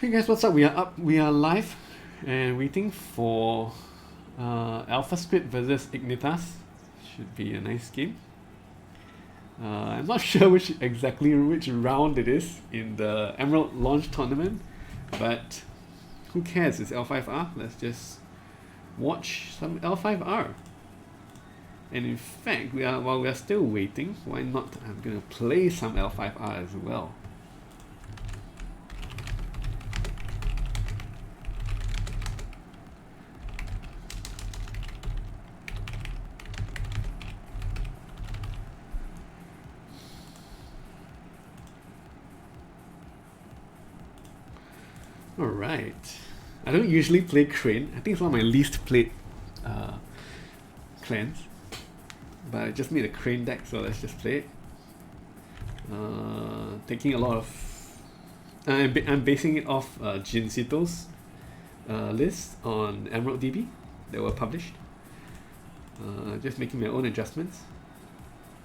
Hey guys, what's up? We are up, we are live and waiting for alphasquid versus Ignithas. Should be a nice game. I'm not sure which round it is in the Emerald launch tournament, but who cares? It's L5R. Let's just watch some L5R. And in fact, while we are still waiting, why not? I'm gonna play some L5R as well. Alright. I don't usually play Crane. I think it's one of my least played clans. But I just made a Crane deck, so let's just play it. Taking a lot of... I'm basing it off Jinsito's list on Emerald DB that were published. Just making my own adjustments.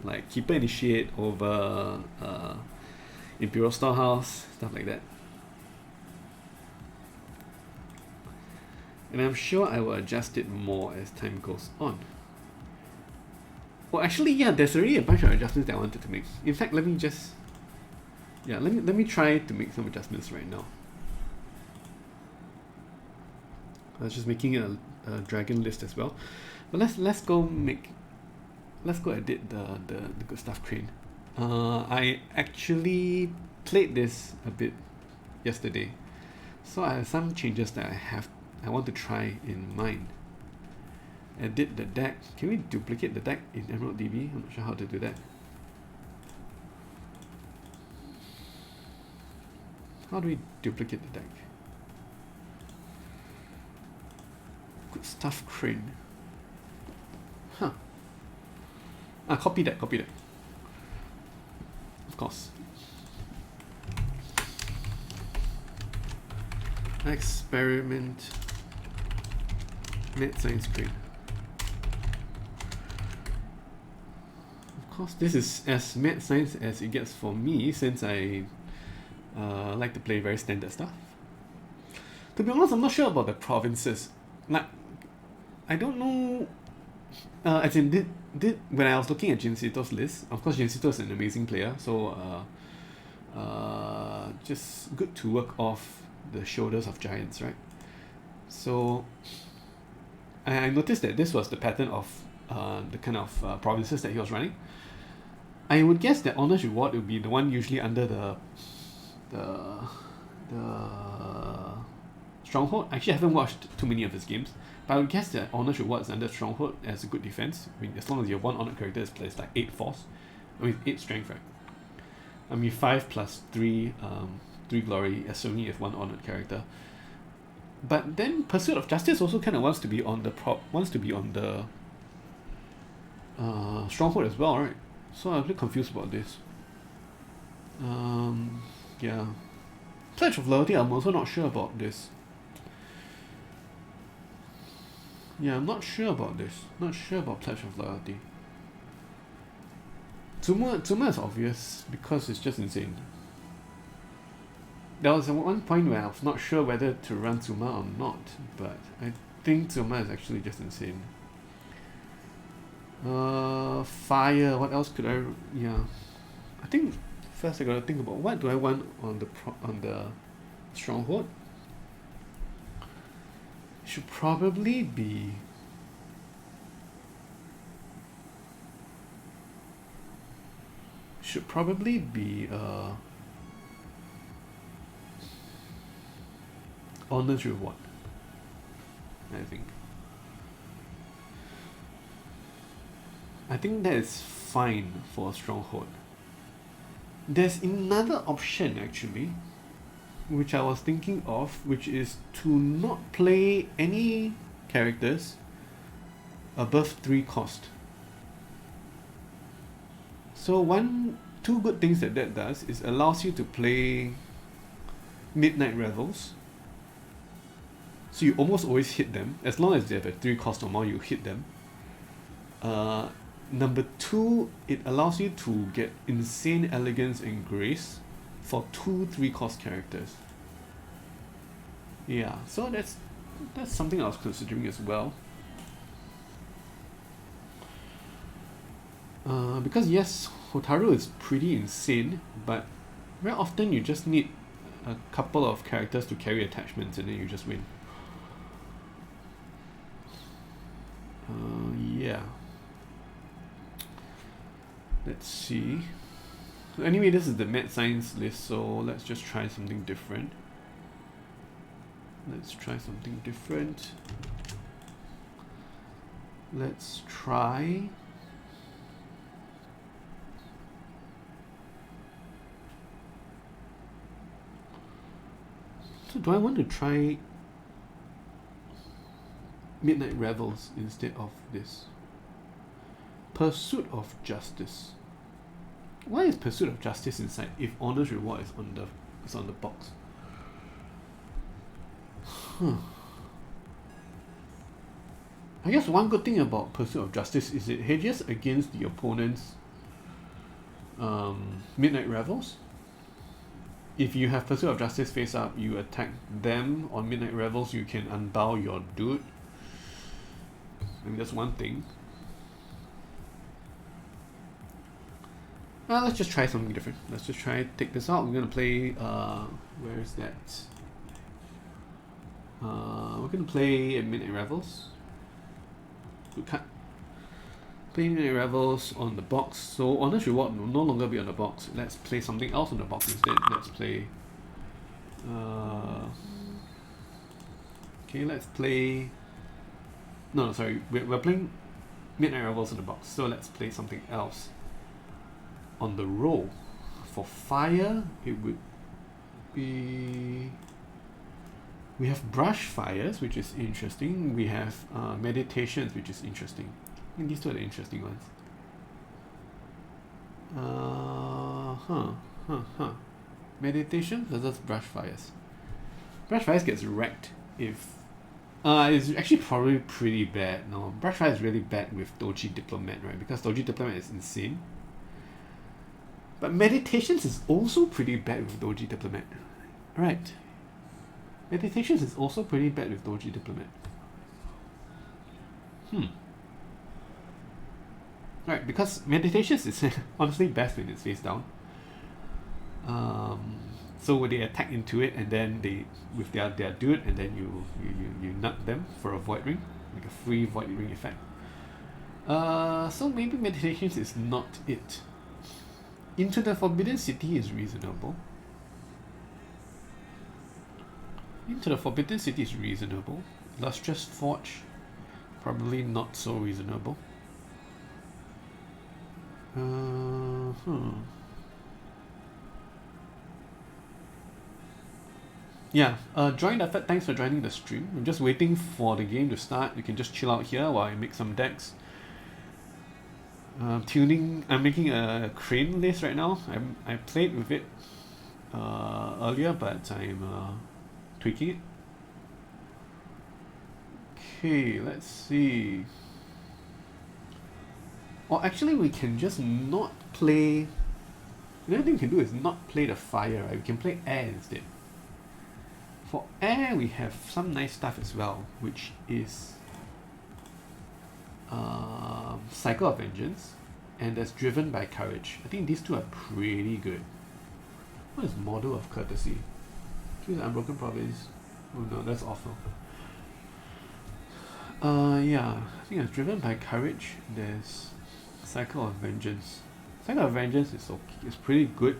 Like Keeper Initiate over Imperial Storehouse, stuff like that. And I'm sure I will adjust it more as time goes on. Well, actually, yeah, there's already a bunch of adjustments that I wanted to make. In fact, let me just... Yeah, let me try to make some adjustments right now. I was just making a dragon list as well. But let's go edit the good stuff Crane. I actually played this a bit yesterday. So I have some changes that I want to try in mind. Edit the deck. Can we duplicate the deck in Emerald DB? I'm not sure how to do that. How do we duplicate the deck? Good stuff, Crane. Huh. Copy that. Of course. Experiment. Mad Science Crane. Of course, this is as mad science as it gets for me, since I like to play very standard stuff. To be honest, I'm not sure about the provinces. Like, I don't know. As in, did when I was looking at Jinsito's list, of course Jinsito is an amazing player, so just good to work off the shoulders of giants, right? So I noticed that this was the pattern of the kind of provinces that he was running. I would guess that Honor's Reward would be the one usually under the Stronghold. Actually, I haven't watched too many of his games, but I would guess that Honor's Reward is under Stronghold as a good defense. I mean, as long as you have one honored character, it's like 8 force. I mean, 8 strength, right? I mean, 5 plus 3 glory, assuming you have one honored character. But then Pursuit of Justice also kind of wants to be on the Stronghold as well, right? So I'm a bit confused about this. Yeah. Pledge of Loyalty, I'm also not sure about this. Yeah, I'm not sure about this. Not sure about Pledge of Loyalty. Tsuma is obvious because it's just insane. There was one point where I was not sure whether to run Tsuma or not, but I think Tsuma is actually just insane. Fire, what else could I... Yeah. I think first I gotta think about what do I want on the Stronghold. Should probably be... Honor's Reward, I think that is fine for a Stronghold. There's another option actually, which I was thinking of, which is to not play any characters above 3 cost. So two good things that does is allows you to play Midnight Revels. So you almost always hit them. As long as they have a 3 cost or more, you hit them. Number 2, it allows you to get Insane Elegance and Grace for 2 3-cost characters. Yeah, so that's something I was considering as well. Because yes, Hotaru is pretty insane, but very often you just need a couple of characters to carry attachments and then you just win. Yeah. Let's see. So anyway, this is the mad science list, so let's just try something different. Let's try something different. Let's try... So do I want to try Midnight Revels instead of this? Pursuit of Justice. Why is Pursuit of Justice inside if Honor's Reward is on the box? I guess one good thing about Pursuit of Justice is it hedges against the opponent's Midnight Revels. If you have Pursuit of Justice face up, you attack them on Midnight Revels, you can unbow your dude. I mean, that's one thing. Let's just try something different. Let's just take this out. We're gonna play, where is that? We're gonna play Midnight Revels. We can't play Midnight Revels on the box, so Honor's Reward will no longer be on the box. Let's play something else on the box instead. Let's play, okay, let's play, no, sorry, we're playing Midnight Revels on the box, so let's play something else on the roll. For fire, it would be... We have brush fires, which is interesting. We have meditations, which is interesting. I think these two are the interesting ones. Meditation versus brush fires. Brush fires gets wrecked if... it's actually probably pretty bad. No, brush fire is really bad with Doji Diplomat, right? Because Doji Diplomat is insane. But Meditations is also pretty bad with Doji Diplomat. Right. Meditations is also pretty bad with Doji Diplomat. Right, because Meditations is honestly best when it's face down. So when they attack into it and then they with their dude and then you nut them for a void ring, like a free void ring effect. So maybe Meditations is not it. Into the Forbidden City is reasonable. Into the Forbidden City is reasonable. Lustrous Forge, probably not so reasonable. Yeah, join effort, thanks for joining the stream. I'm just waiting for the game to start. You can just chill out here while I make some decks. I'm making a crane list right now. I played with it earlier, but I'm tweaking it. Okay, let's see. Or actually, we can just not play. The other thing we can do is not play the fire, right? We can play air instead. For air, we have some nice stuff as well, which is Cycle of Vengeance, and that's Driven by Courage. I think these two are pretty good. What is Model of Courtesy? Choose Unbroken Province. Oh no, that's awful. Yeah, I think it's Driven by Courage. There's Cycle of Vengeance. Cycle of Vengeance is okay. It's pretty good.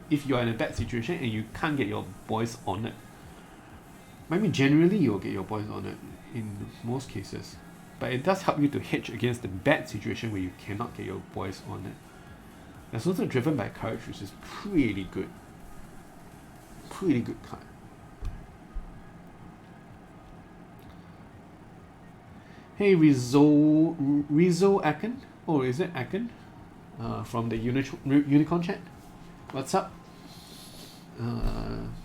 If you're in a bad situation and you can't get your boys on it. I mean, generally you'll get your boys on it in most cases. But it does help you to hedge against the bad situation where you cannot get your boys on it. There's also Driven by Courage, which is pretty good. Pretty good card. Hey, Rizzo Aken? Oh, is it Aken? From the Unicorn chat. What's up?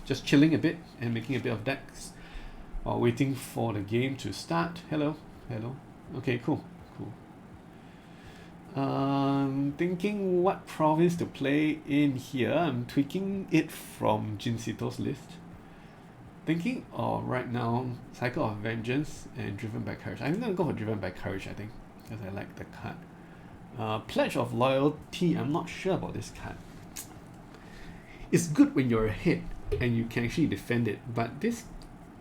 Just chilling a bit and making a bit of decks while waiting for the game to start. Hello. Okay, cool. Thinking what province to play in here. I'm tweaking it from Jinsito's list. Thinking of right now, Cycle of Vengeance and Driven by Courage. I'm gonna go for Driven by Courage, I think, because I like the card. Pledge of Loyalty, I'm not sure about this card. It's good when you're ahead and you can actually defend it, but this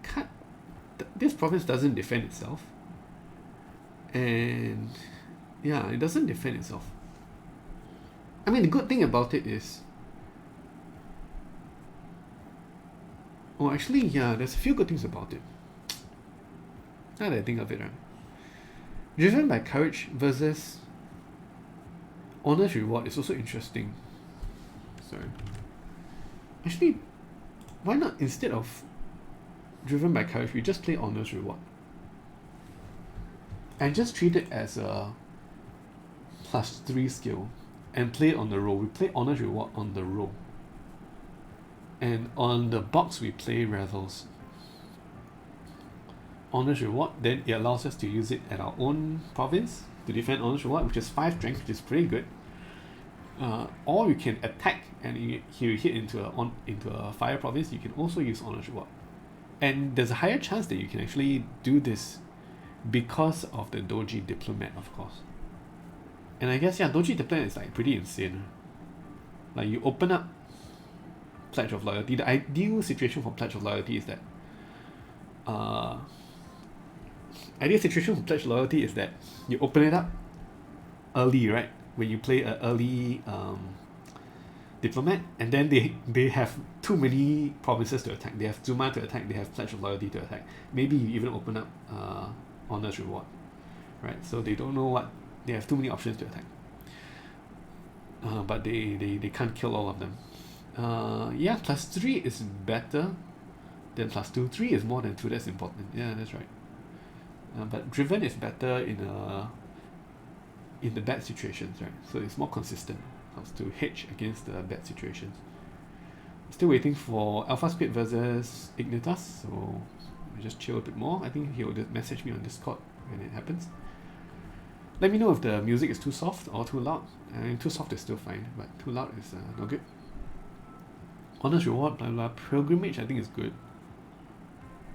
card, this province doesn't defend itself. And yeah, it doesn't defend itself. I mean, the good thing about it is, oh, actually, yeah, there's a few good things about it. Now that I think of it, right? Driven by Courage versus Honor's Reward is also interesting. Sorry. Actually, why not instead of Driven by Courage, we just play Honor's Reward? And just treat it as a +3 skill and play it on the roll. We play Honor's Reward on the roll. And on the box, we play Revels. Honor's Reward, then it allows us to use it at our own province to defend Honor's Reward, which is 5 strength, which is pretty good. Or you can attack and you hit into a fire province, you can also use Honor's Reward. And there's a higher chance that you can actually do this because of the Doji Diplomat, of course. And I guess, yeah, Doji Diplomat is like pretty insane. Like, you open up Pledge of Loyalty. The ideal situation for Pledge of Loyalty is that you open it up early, right? When you play an early Diplomat, and then they have too many provinces to attack. They have Zuma to attack, they have Pledge of Loyalty to attack. Maybe you even open up Honor's Reward, right? So they don't know what, they have too many options to attack. But they can't kill all of them. Yeah, +3 is better than +2. 3 is more than 2, that's important. Yeah, that's right. But Driven is better in the bad situations, right? So it's more consistent. Helps to hedge against the bad situations. Still waiting for alphasquid versus Ignithas, so I just chill a bit more. I think he'll message me on Discord when it happens. Let me know if the music is too soft or too loud. I mean, too soft is still fine, but too loud is no good. Honor's Reward, blah blah. Pilgrimage, I think is good.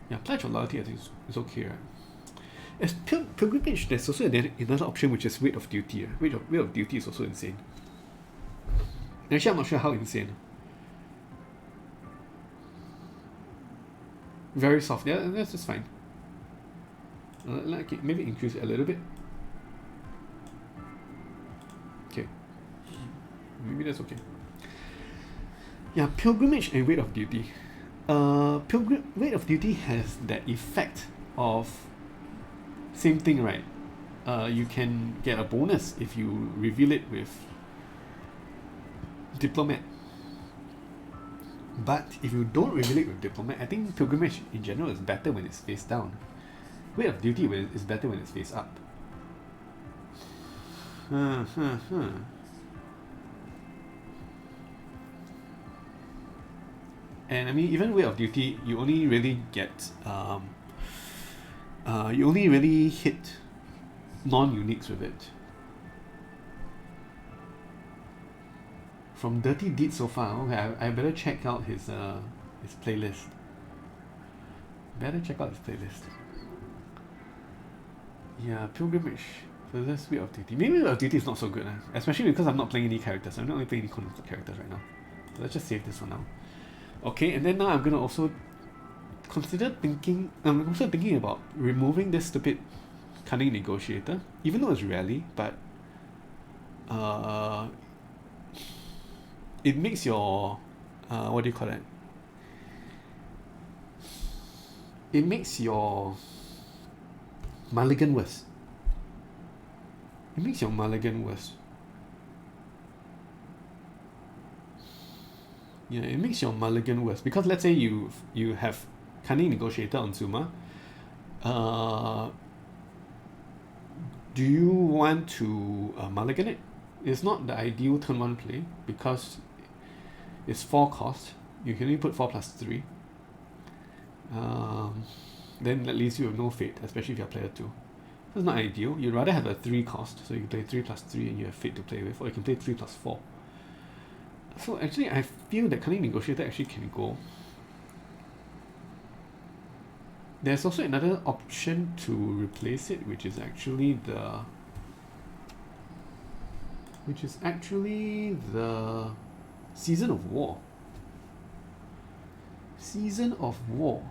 Yeah, Pledge of Loyalty, I think is okay, right? As Pilgrimage, there's also another option, which is Weight of Duty. Weight of Duty is also insane. Actually, I'm not sure how insane. Very soft, yeah, that's just fine. Like it, maybe increase it a little bit. Okay, maybe that's okay. Yeah, Pilgrimage and Weight of Duty. Weight of Duty has that effect of same thing, right? You can get a bonus if you reveal it with Diplomat. But if you don't reveal it with Diplomat, I think Pilgrimage in general is better when it's face down. Weight of Duty is better when it's face up. And I mean, even Weight of Duty, you only really get you only really hit non-uniques with it. From Dirty Deeds so far, okay, I better check out his playlist. Better check out his playlist. Yeah, Pilgrimage versus Weight of Duty. Maybe Weight of Duty is not so good, especially because I'm not playing any characters. I'm not only playing any conflict characters right now. So let's just save this for now. Okay, and then now I'm gonna also I'm also thinking about removing this stupid Cunning Negotiator, even though it's rarely, but it makes your what do you call it? It makes your mulligan worse. It makes your mulligan worse. Yeah, it makes your mulligan worse because let's say you have Cunning Negotiator on Zuma. Do you want to mulligan it? It's not the ideal turn 1 play because it's 4 cost. You can only put 4 plus 3. Then that leaves you with no fate, especially if you're player 2. That's not ideal. You'd rather have a 3 cost, so you can play 3 plus 3 and you have fate to play with, or you can play 3 plus 4. So actually, I feel that Cunning Negotiator actually can go. There's also another option to replace it, which is actually the Season of War. Season of War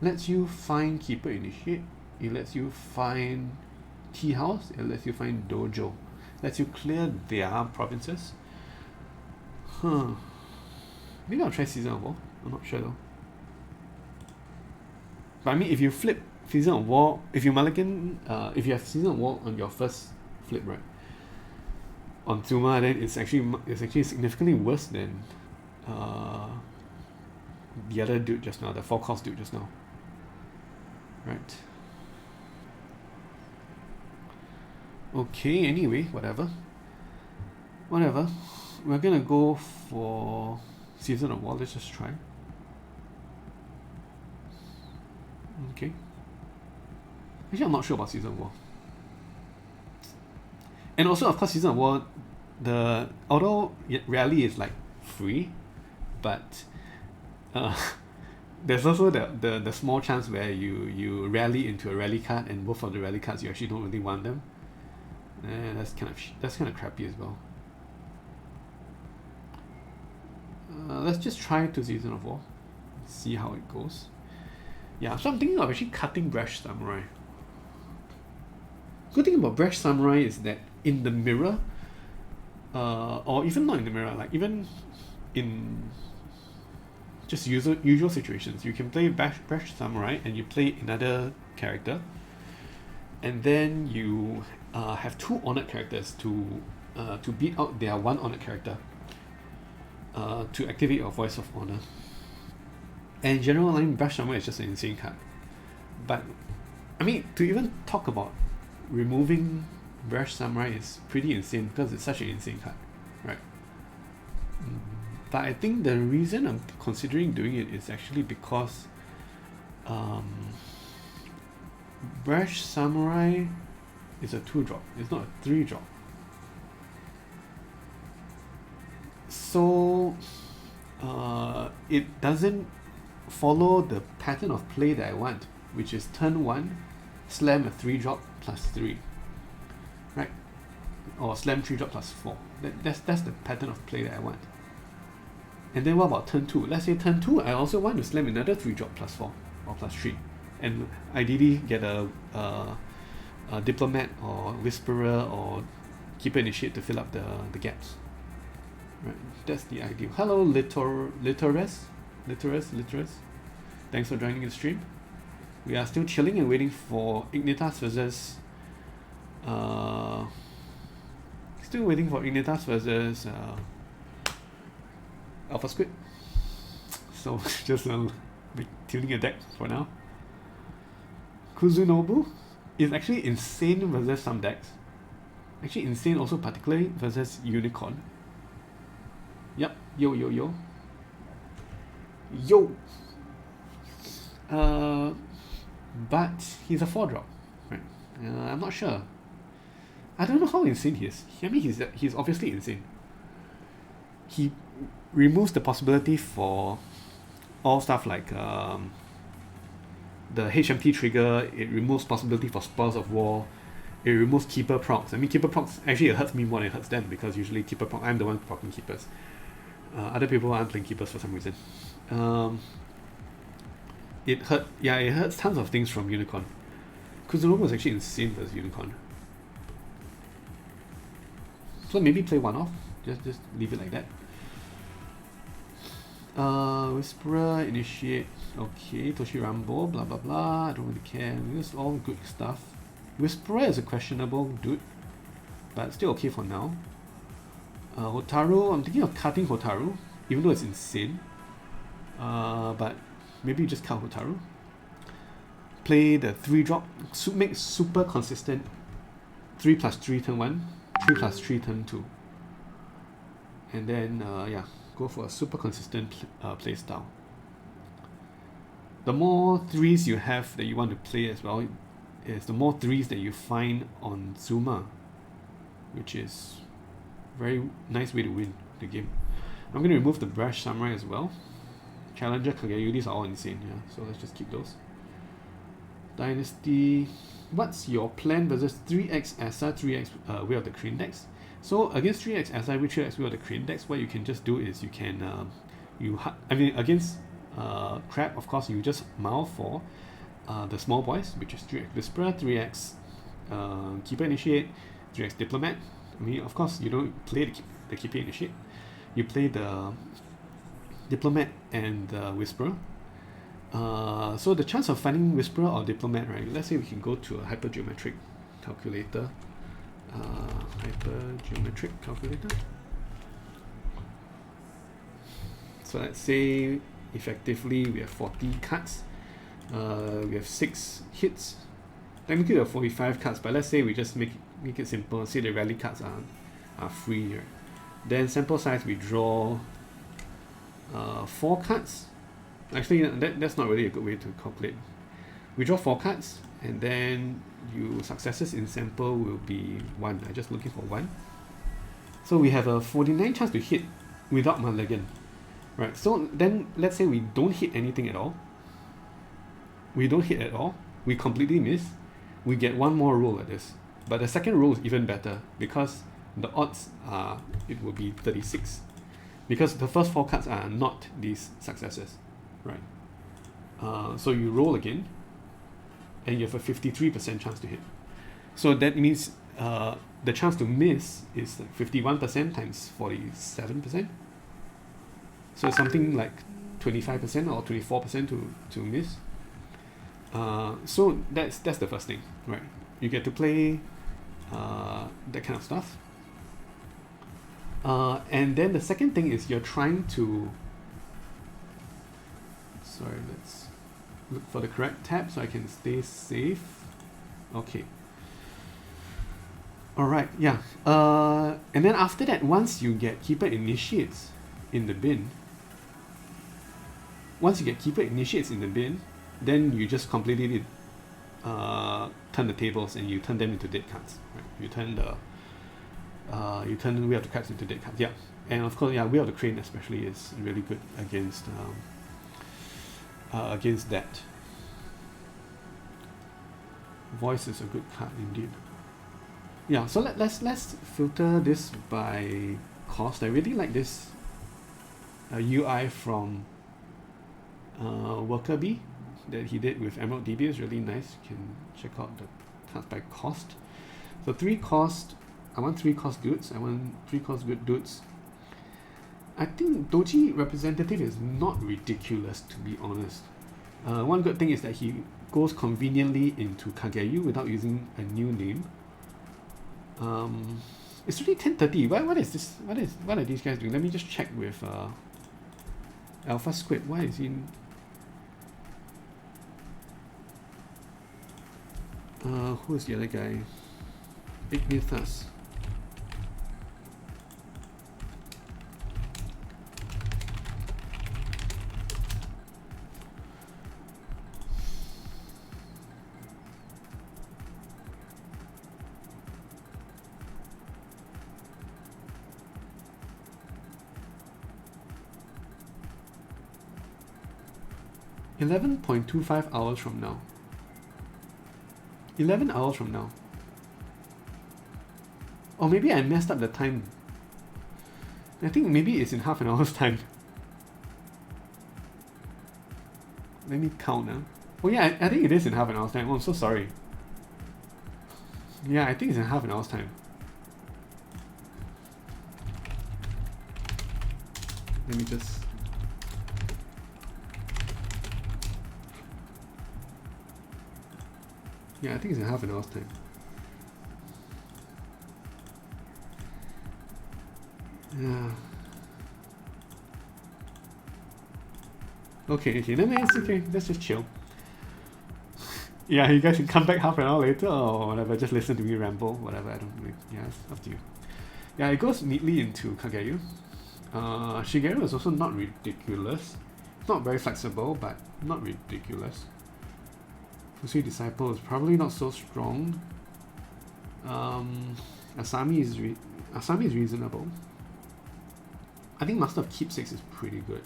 lets you find Keeper Initiate, it lets you find Tea House, it lets you find Dojo, lets you clear their provinces. Maybe I'll try Season of War, I'm not sure though. But I mean, if you flip Season of War, if you mulligan, if you have Season of War on your first flip, right, on Zuma, then it's actually significantly worse than the other dude just now, the 4-cost dude just now. Right. Okay, anyway, whatever. We're gonna go for Season of War, let's just try. Okay. Actually, I'm not sure about Season of War. And also, of course, Season of War, although rally is like free, but there's also the small chance where you rally into a rally card, and both of the rally cards you actually don't really want them. And that's kind of crappy as well. Let's just try to Season of War, see how it goes. Yeah, so I'm thinking of actually cutting Brash Samurai. Good thing about Brash Samurai is that in the mirror, or even not in the mirror, like even in just usual situations, you can play Brash Samurai and you play another character, and then you have 2 honored characters to beat out their 1 honored character to activate your Voice of Honor. And in general, I mean, Brash Samurai is just an insane card. But I mean, to even talk about removing Brash Samurai is pretty insane because it's such an insane card, right? But I think the reason I'm considering doing it is actually because Brash Samurai is a 2-drop, it's not a 3-drop. So it doesn't follow the pattern of play that I want, which is turn 1, slam a 3-drop plus 3, right? Or slam 3-drop plus 4. That's the pattern of play that I want. And then what about turn 2? Let's say turn 2, I also want to slam another 3-drop plus 4 or plus 3, and ideally get a Diplomat or Whisperer or Keeper Initiate to fill up the gaps. Right, that's the ideal. Hello, Litores. Thanks for joining the stream. We are still chilling and waiting for Ignithas versus alphasquid. So just be tuning a deck for now. Kuzunobu is actually insane versus some decks. Actually insane also particularly versus Unicorn. Yep, yo. But he's a 4-drop, right? I'm not sure. I don't know how insane he is. I mean, he's obviously insane. He removes the possibility for all stuff like the HMT trigger. It removes possibility for Spoils of War. It removes Keeper procs. I mean, Keeper procs actually it hurts me more than it hurts them, because usually Keeper proc, I'm the one procking Keepers. Other people aren't playing Keepers for some reason. It hurts tons of things from Unicorn. Kuzunobu was actually insane versus Unicorn. So maybe play 1 off. Just leave it like that. Whisperer, Initiate, okay, Toshi Rambo, blah blah blah, I don't really care. This is all good stuff. Whisperer is a questionable dude, but still okay for now. Hotaru, I'm thinking of cutting Hotaru, even though it's insane. But maybe just cut Hotaru. Play the 3-drop, make super consistent 3+3 turn 1, 3+3 turn 2. And then, go for a super consistent play style. The more 3s you have that you want to play as well, is the more 3s that you find on Zuma, which is very nice way to win the game. I'm going to remove the Brash Samurai as well. Challenger Kageyudis are all insane, yeah, so let's just keep those. Dynasty. What's your plan versus 3x SI, 3x Way of the Crane decks? So against 3x SI with 3x Way of the Crane decks, what you can just do is you can against Crab, of course, you just mouth for the small boys, which is 3x Whisperer, 3x Keeper Initiate, 3x Diplomat. I mean, of course, you don't play the Keeper Initiate. You play the Diplomat and the Whisperer. So the chance of finding Whisperer or Diplomat, right? Let's say we can go to a hypergeometric calculator. Hypergeometric calculator. So let's say effectively we have 40 cards. We have 6 hits. Technically we have 45 cards, but let's say we just make it simple. Say the rally cards are free here. Then sample size, we draw 4 cards. Actually, that's not really a good way to calculate. We draw 4 cards, and then your successes in sample will be 1. I'm just looking for 1. So we have a 49 chance to hit without mulligan. Right, so then let's say we don't hit anything at all. We don't hit at all. We completely miss. We get 1 more roll at this. But the second roll is even better because the odds are it will be 36. Because the first 4 cards are not these successes. Right. So you roll again, and you have a 53% chance to hit. So that means the chance to miss is like 51% times 47%. So it's something like 25% or 24% to miss. So that's the first thing, right? You get to play that kind of stuff. And then the second thing is you're trying to. Sorry, let's look for the correct tab so I can stay safe. Okay. Alright, yeah. And then after that, once you get Keeper Initiates in the bin, then you just completely turn the tables and you turn them into dead cards. Right? You turn Way of the Crabs into dead cards. Yeah. And of course, yeah, Way of the Crane especially is really good against that. Voice is a good card indeed. Yeah, so let's filter this by cost. I really like this UI from Worker Bee that he did with Emerald DB. Is really nice. You can check out the cards by cost. So 3 cost. I want 3 cost dudes. I want 3 cost good dudes. I think Doji Representative is not ridiculous, to be honest. One good thing is that he goes conveniently into Kageyu without using a new name. It's really 10:30. What is this? What are these guys doing? Let me just check with alphasquid. Why is he? Who's the other guy? Ignithas. $11.25 hours from now. 11 hours from now. Or maybe I messed up the time. I think maybe it's in half an hour's time. Let me count now. Oh yeah, I think it is in half an hour's time. Oh, I'm so sorry. Yeah, I think it's in half an hour's time. Let me just... Yeah, I think it's in half an hour's time. Yeah. Okay, it's okay. Let's just chill. Yeah, you guys can come back half an hour later or whatever. Just listen to me ramble, whatever. I don't really. Yeah, it's up to you. Yeah, it goes neatly into Kageyu. Shigeru is also not ridiculous. It's not very flexible, but not ridiculous. Fusui Disciple is probably not so strong. Asami is reasonable. I think Master of Keepsakes is pretty good.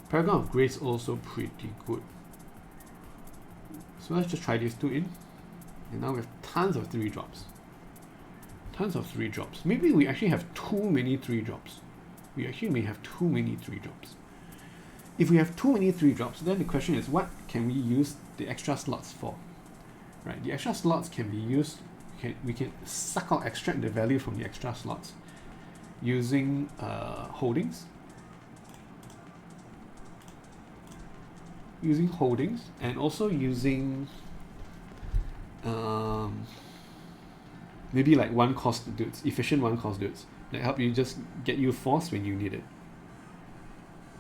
Paragon of Grace also pretty good. So let's just try these two in. And now we have tons of 3 drops. Tons of 3 drops. Maybe we actually have too many 3 drops. We actually may have too many 3 drops. If we have too many 3 drops, then the question is, what can we use the extra slots for? Right, the extra slots can be used, we can extract the value from the extra slots using holdings. And also using maybe like 1-cost dudes, efficient 1-cost dudes that help you just get you force when you need it.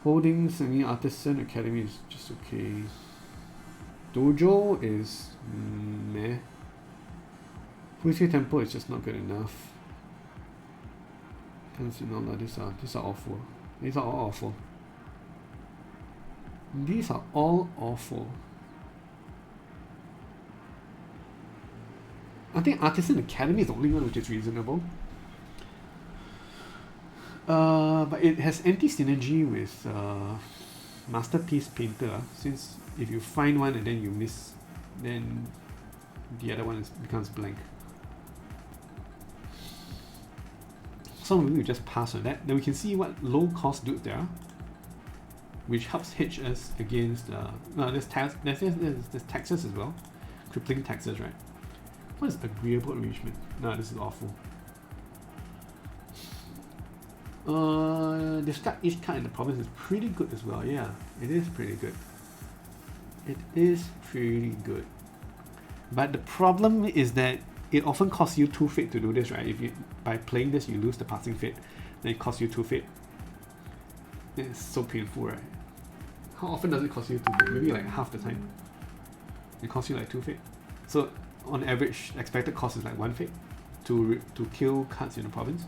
Holdings, I mean, Artisan Academy is just okay. Dojo is meh. Fuji Temple is just not good enough. These are awful. These are all awful. These are all awful. I think Artisan Academy is the only one which is reasonable. But it has anti-synergy with Masterpiece Painter. Since if you find one and then you miss, then the other one becomes blank. So maybe we just pass on that. Then we can see what low-cost dudes there are, which helps hedge us against. There's taxes as well, crippling taxes, right? What is agreeable arrangement? No, this is awful. Discard each card in the province is pretty good as well. Yeah, it is pretty good. It is pretty good. But the problem is that it often costs you 2 fate to do this, right? If you by playing this you lose the passing fate, then it costs you 2 fate. It's so painful, right? How often does it cost you 2 fate? Maybe like half the time. It costs you like 2 fate. So on average, expected cost is like 1 fate to kill cards in the province.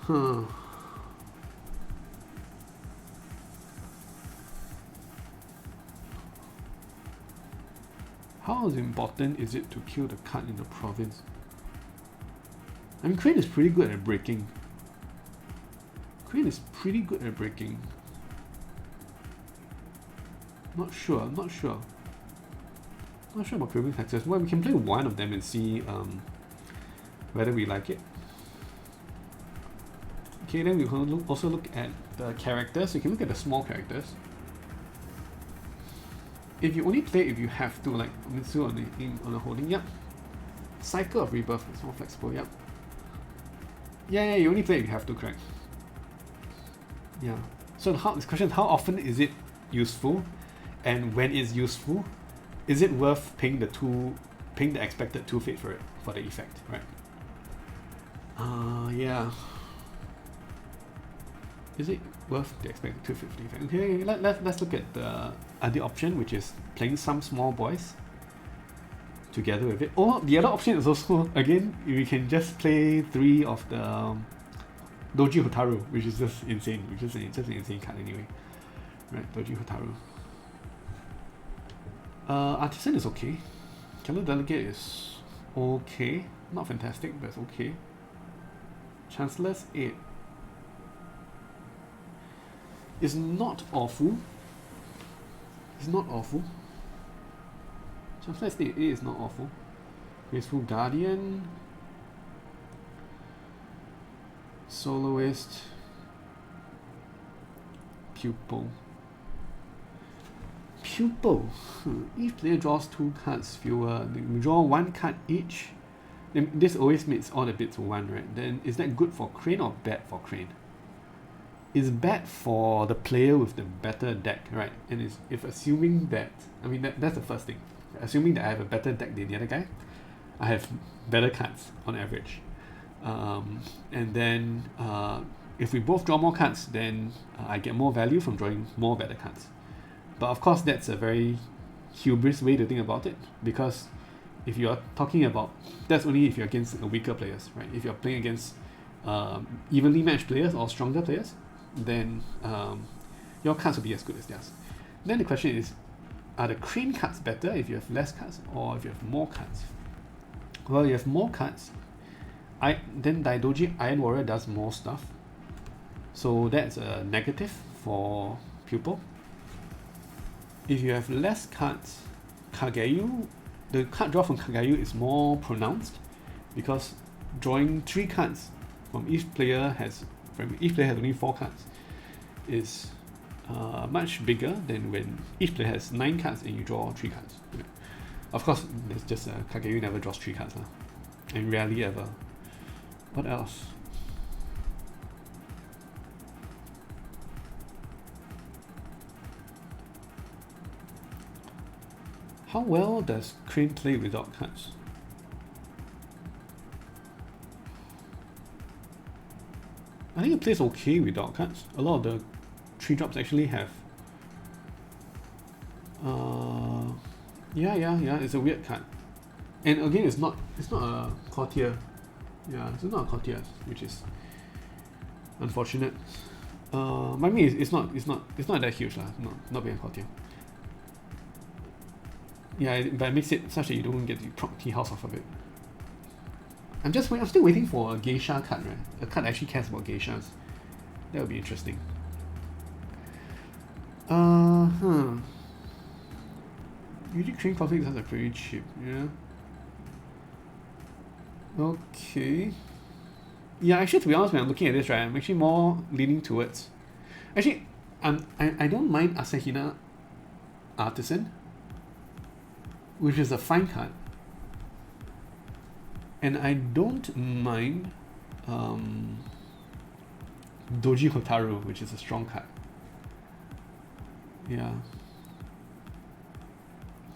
Huh. How important is it to kill the card in the province? I mean, Crane is pretty good at breaking. Not sure about crippling taxes. Well, we can play one of them and see whether we like it. Okay, then we will also look at the characters. You can look at the small characters. If you only play if you have to, like Mitsu on a holding, yep. Cycle of Rebirth is more flexible, yep. Yeah, you only play if you have to, correct. Yeah. So this question is, how often is it useful, and when is useful? Is it worth paying the expected 2 fate for the effect, right? Yeah. Is it worth the expected 2 fate for the effect? Okay, let's look at the other option, which is playing some small boys together with it. Or the other option is also, again, we can just play 3 of the Doji Hotaru, which is just insane, just an insane card anyway. Right, Doji Hotaru. Artisan is okay. Calendar Delegate is okay. Not fantastic, but it's okay. Chancellor's 8 is not awful. Chancellor's 8 is not awful. Graceful Guardian. Soloist. Pupil. Each player draws 2 cards fewer. We draw 1 card each. Then this always makes all the bits 1, right? Then is that good for Crane or bad for Crane? It's bad for the player with the better deck, right? And if assuming that, I mean that's the first thing. Assuming that I have a better deck than the other guy, I have better cards on average. And then if we both draw more cards, then I get more value from drawing more better cards. But of course, that's a very hubris way to think about it, because if you're talking about, that's only if you're against weaker players, right? If you're playing against evenly matched players or stronger players, then your cards will be as good as theirs. Then the question is, are the Crane cards better if you have less cards or if you have more cards? Well, you have more cards, then Daidoji Iron Warrior does more stuff. So that's a negative for Pupil. If you have less cards, Kagyu, the card draw from Kagyu is more pronounced because drawing 3 cards from each player has only 4 cards is much bigger than when each player has 9 cards and you draw 3 cards. Yeah. Of course, there's just Kagyu never draws 3 cards, and rarely ever. What else? How well does Crane play without cards? I think it plays okay without cards. A lot of the 3-drops actually have. Yeah, it's a weird card. And again, it's not a courtier. Yeah, it's not a courtier, which is unfortunate. I mean, it's not that huge lah. Not being a courtier. Yeah, but it makes it such that you don't get the proc T house off of it. I'm still waiting for a geisha card, right? A card that actually cares about geishas. That would be interesting. Usually Crane Coffee are pretty cheap, yeah. Okay. Yeah, actually, to be honest, when I'm looking at this, right, I'm actually more leaning towards. Actually, I don't mind Asahina Artisan, which is a fine card. And I don't mind Doji Hotaru, which is a strong card. Yeah.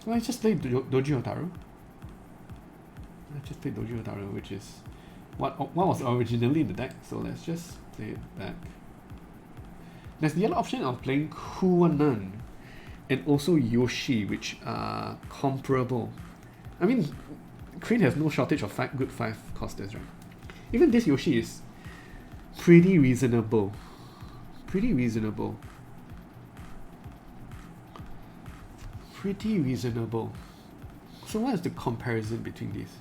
So I just played Doji Hotaru. Which is what was originally in the deck. So let's just play it back. There's the other option of playing Kuwanan and also Yoshi, which are comparable. I mean, Crane has no shortage of good 5 costers, right? Even this Yoshi is pretty reasonable. Pretty reasonable. So what is the comparison between these?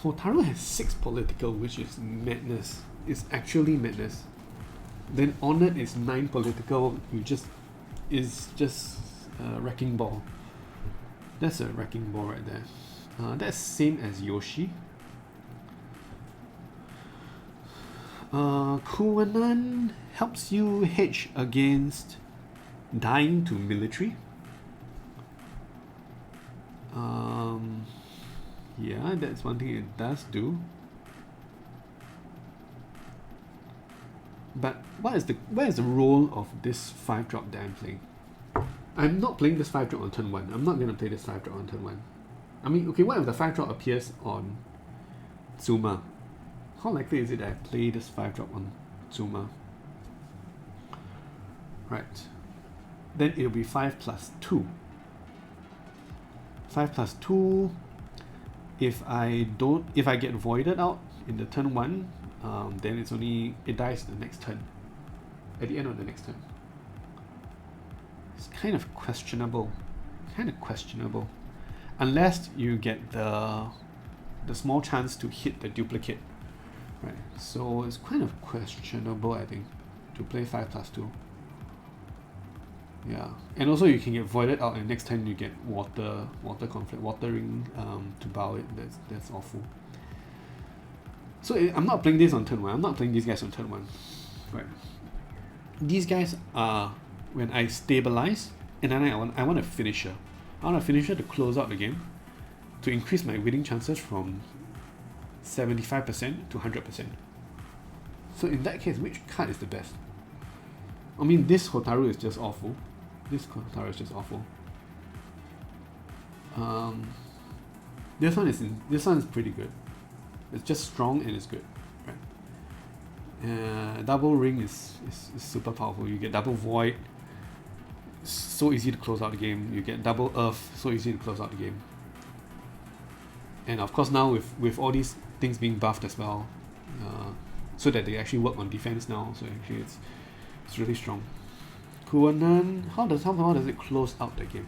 Hotaru has 6 political, which is madness. It's actually madness. Then Honored is 9 political, is just a wrecking ball. That's a wrecking ball right there. That's same as Yoshi. Kuwanan helps you hedge against dying to military. Yeah, that's one thing it does do. But what is the role of this 5-drop that I'm playing? I'm not playing this 5-drop on turn 1. I'm not going to play this 5-drop on turn 1. I mean, okay, what if the 5-drop appears on Zuma? How likely is it that I play this 5-drop on Zuma? Right. Then it'll be 5 plus 2. 5 plus 2. If I get voided out in the turn 1, then it dies the next turn. At the end of the next turn. It's kind of questionable. Unless you get the small chance to hit the duplicate. Right. So it's kind of questionable, I think, to play 5 plus 2. Yeah. And also you can get voided out and next turn you get water conflict, watering to bow it. That's awful. So I'm not playing this on turn 1. I'm not playing these guys on turn 1. Right. These guys are when I stabilize and then I want a finisher. I want a finisher to close out the game to increase my winning chances from 75% to 100%. So in that case, which card is the best? I mean, this Hotaru is just awful. This one is pretty good. It's just strong and it's good, right? Double ring is super powerful. You get double void, so easy to close out the game. You get double earth, so easy to close out the game. And of course now with all these things being buffed as well, so that they actually work on defense now. So actually it's really strong. Kuwanan, how well does it close out the game?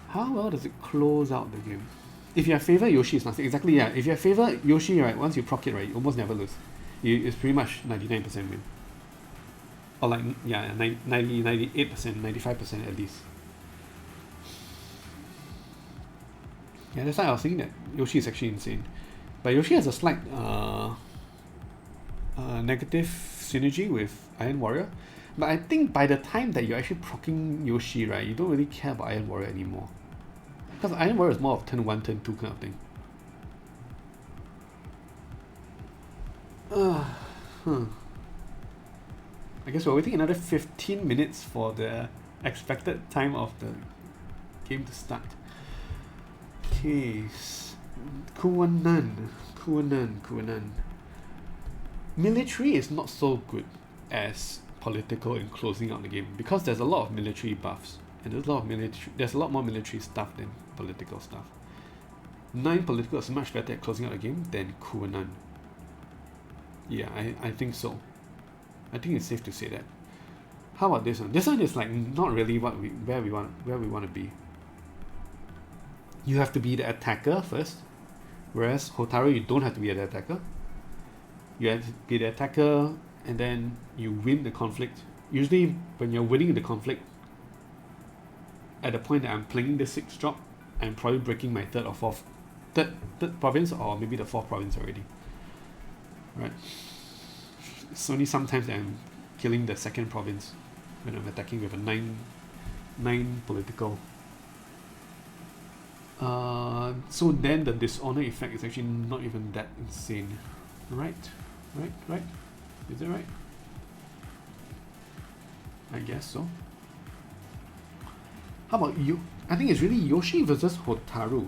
How well does it close out the game? If you have favor Yoshi, it's nothing. Exactly, yeah. If you have favor Yoshi, right, once you proc it, right, you almost never lose. It's pretty much 99% win. Or like, yeah, 90, 98%, 95% at least. Yeah, that's why I was thinking that Yoshi is actually insane. But Yoshi has a slight negative synergy with Iron Warrior. But I think by the time that you're actually proccing Yoshi, right, you don't really care about Iron Warrior anymore. Because Iron Warrior is more of turn 1, turn 2 kind of thing. I guess we're waiting another 15 minutes for the expected time of the game to start. Okay, Kuwanan. Military is not so good as political in closing out the game because there's a lot of military buffs and there's a lot more military stuff than political stuff. 9 political is much better at closing out the game than Kuwanan. Yeah, I think so. I think it's safe to say that. How about this one? This one is like not really where we want to be. You have to be the attacker first, whereas Hotaru you don't have to be the attacker. You have to be the attacker and then you win the conflict. Usually when you're winning the conflict, at the point that I'm playing the 6th drop, I'm probably breaking my third province or maybe the 4th province already. Right. It's only sometimes that I'm killing the 2nd province when I'm attacking with a 9 political. So then the dishonor effect is actually not even that insane. Right? Is it right? I guess so. How about you? I think it's really Yoshi versus Hotaru.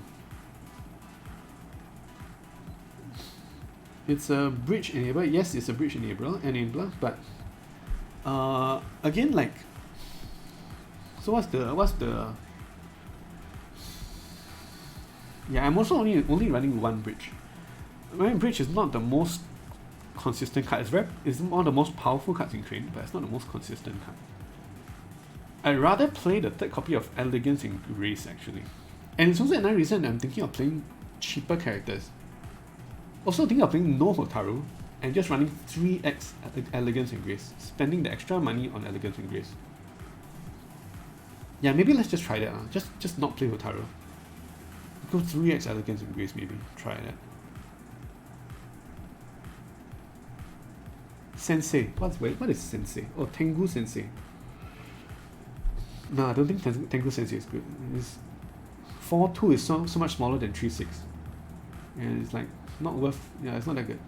It's a bridge enabler. Yes, it's a bridge enabler, but again, like, so what's the yeah, I'm also only running one bridge. My bridge is not the most consistent card. It's one of the most powerful cards in Crane, but it's not the most consistent card. I'd rather play the 3rd copy of Elegance and Grace actually. And it's also another reason I'm thinking of playing cheaper characters. Also thinking of playing no Hotaru and just running 3x Elegance and Grace. Spending the extra money on Elegance and Grace. Yeah, maybe let's just try that. Just not play Hotaru. Go 3x Elegance and Grace maybe. Try that. Sensei. What is Sensei? Oh, Tengu Sensei. No, I don't think Tengu Sensei is good. 4-2 is so much smaller than 3-6. And it's like not worth. Yeah, it's not that good.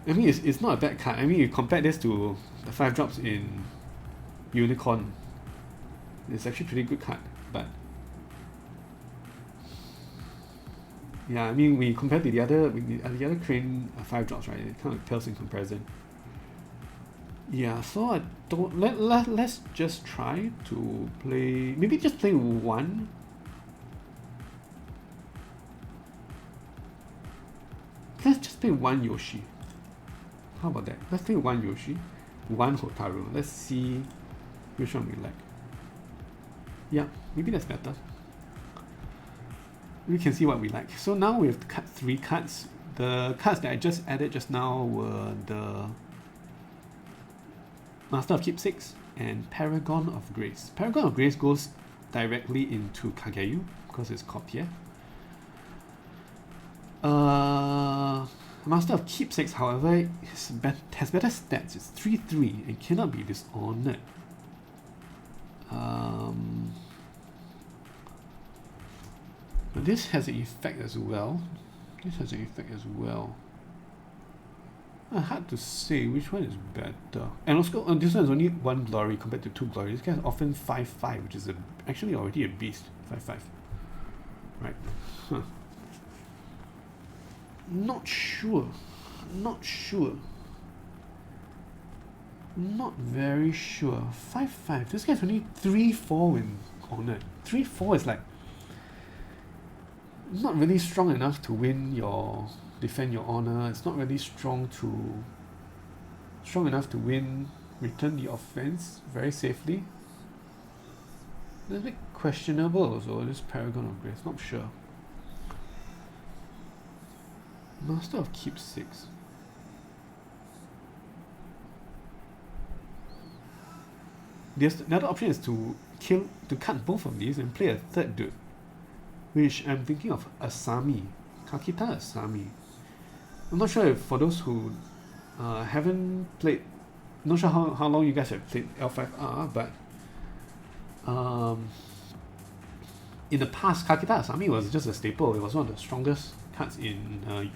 I mean, it's not a bad card. I mean, you compare this to the 5 drops in Unicorn. It's actually a pretty good card, but yeah, I mean, we compare to the other Crane 5 drops, right? It kind of pales in comparison. Yeah, so I don't let's just try to play. Maybe just play one. Let's just play one Yoshi. How about that? Let's play one Yoshi, one Hotaru. Let's see which one we like. Yeah, maybe that's better. We can see what we like. So now we've cut 3 cards. The cards that I just added just now were the Master of Keepsakes and Paragon of Grace. Paragon of Grace goes directly into Kageyu because it's copier. Master of Keepsakes, however, has better stats. It's 3-3 and cannot be dishonored. But this has an effect as well. Hard to say which one is better. And also, this one is only 1 glory compared to 2 glory. This guy is often 5-5, which is actually already a beast. 5-5. Right. Huh. Not sure. Not very sure. 5-5. This guy's only 3-4 when honored. 3-4 is like not really strong enough to defend your honor. It's not really strong enough to return the offense very safely. It's a bit questionable also, this Paragon of Grace, not sure. Master of Keepsakes. another option is to cut both of these and play a third dude, which I'm thinking of Asami, Kakita Asami. I'm not sure if for those who haven't played, not sure how long you guys have played L5R, but in the past, Kakita Asami was just a staple. It was one of the strongest cards in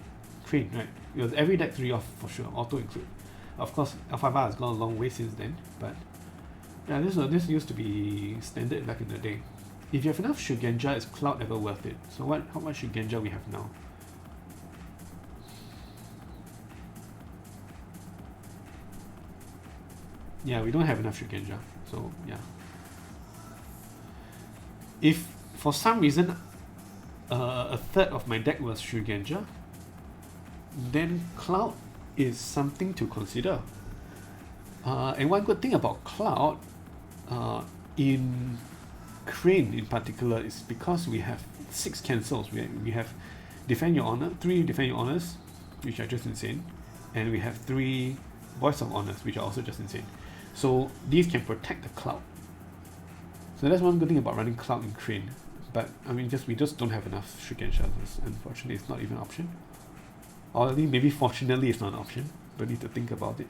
Crane, right? It was every deck 3 off for sure, auto include. Of course, L5R has gone a long way since then, but yeah, this used to be standard back in the day. If you have enough Shugenja, is Cloud ever worth it? So how much Shugenja we have now? Yeah, we don't have enough Shugenja, so yeah. If for some reason a third of my deck was Shugenja, then Cloud is something to consider. And one good thing about Cloud in Crane in particular is because we have 6 cancels. We have Defend Your Honor, 3 Defend Your Honors, which are just insane, and we have 3 Voice of Honors, which are also just insane. So these can protect the Cloud. So that's one good thing about running Cloud in Crane. But I mean, we just don't have enough Shugenja. Unfortunately, it's not even an option. Or at least maybe fortunately it's not an option, but need to think about it.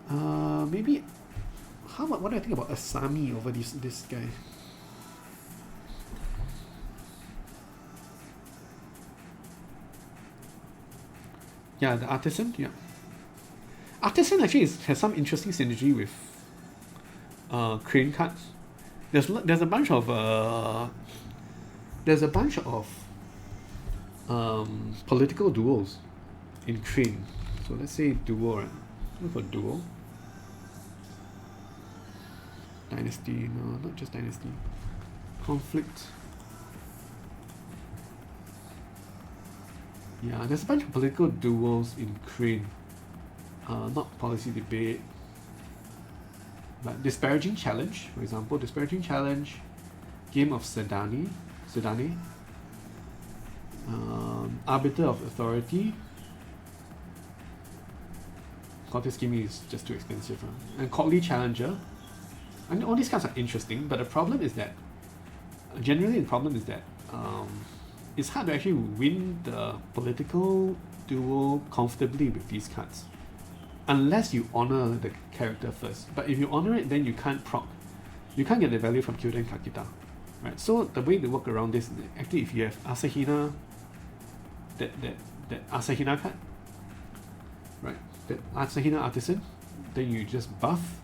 Maybe what do I think about Asami over this guy? Yeah, the Artisan, yeah. Artisan actually has some interesting synergy with Crane cards. There's a bunch of political duels in Crane. So let's say duel, right? Look for duel. Dynasty, no, not just Dynasty. Conflict. Yeah, there's a bunch of political duels in Crane. Not policy debate, but disparaging challenge, for example, disparaging challenge, game of Sedane, arbiter of authority. Counter scheming is just too expensive, huh? And courtly challenger. I mean, all these cards are interesting, but the problem is that it's hard to actually win the political duel comfortably with these cards, unless you honor the character first. But if you honor it, then you can't get the value from Kyuden Kakita, right? So the way to work around this is actually, if you have Asahina, that Asahina card, right? That Asahina Artisan, then you just buff,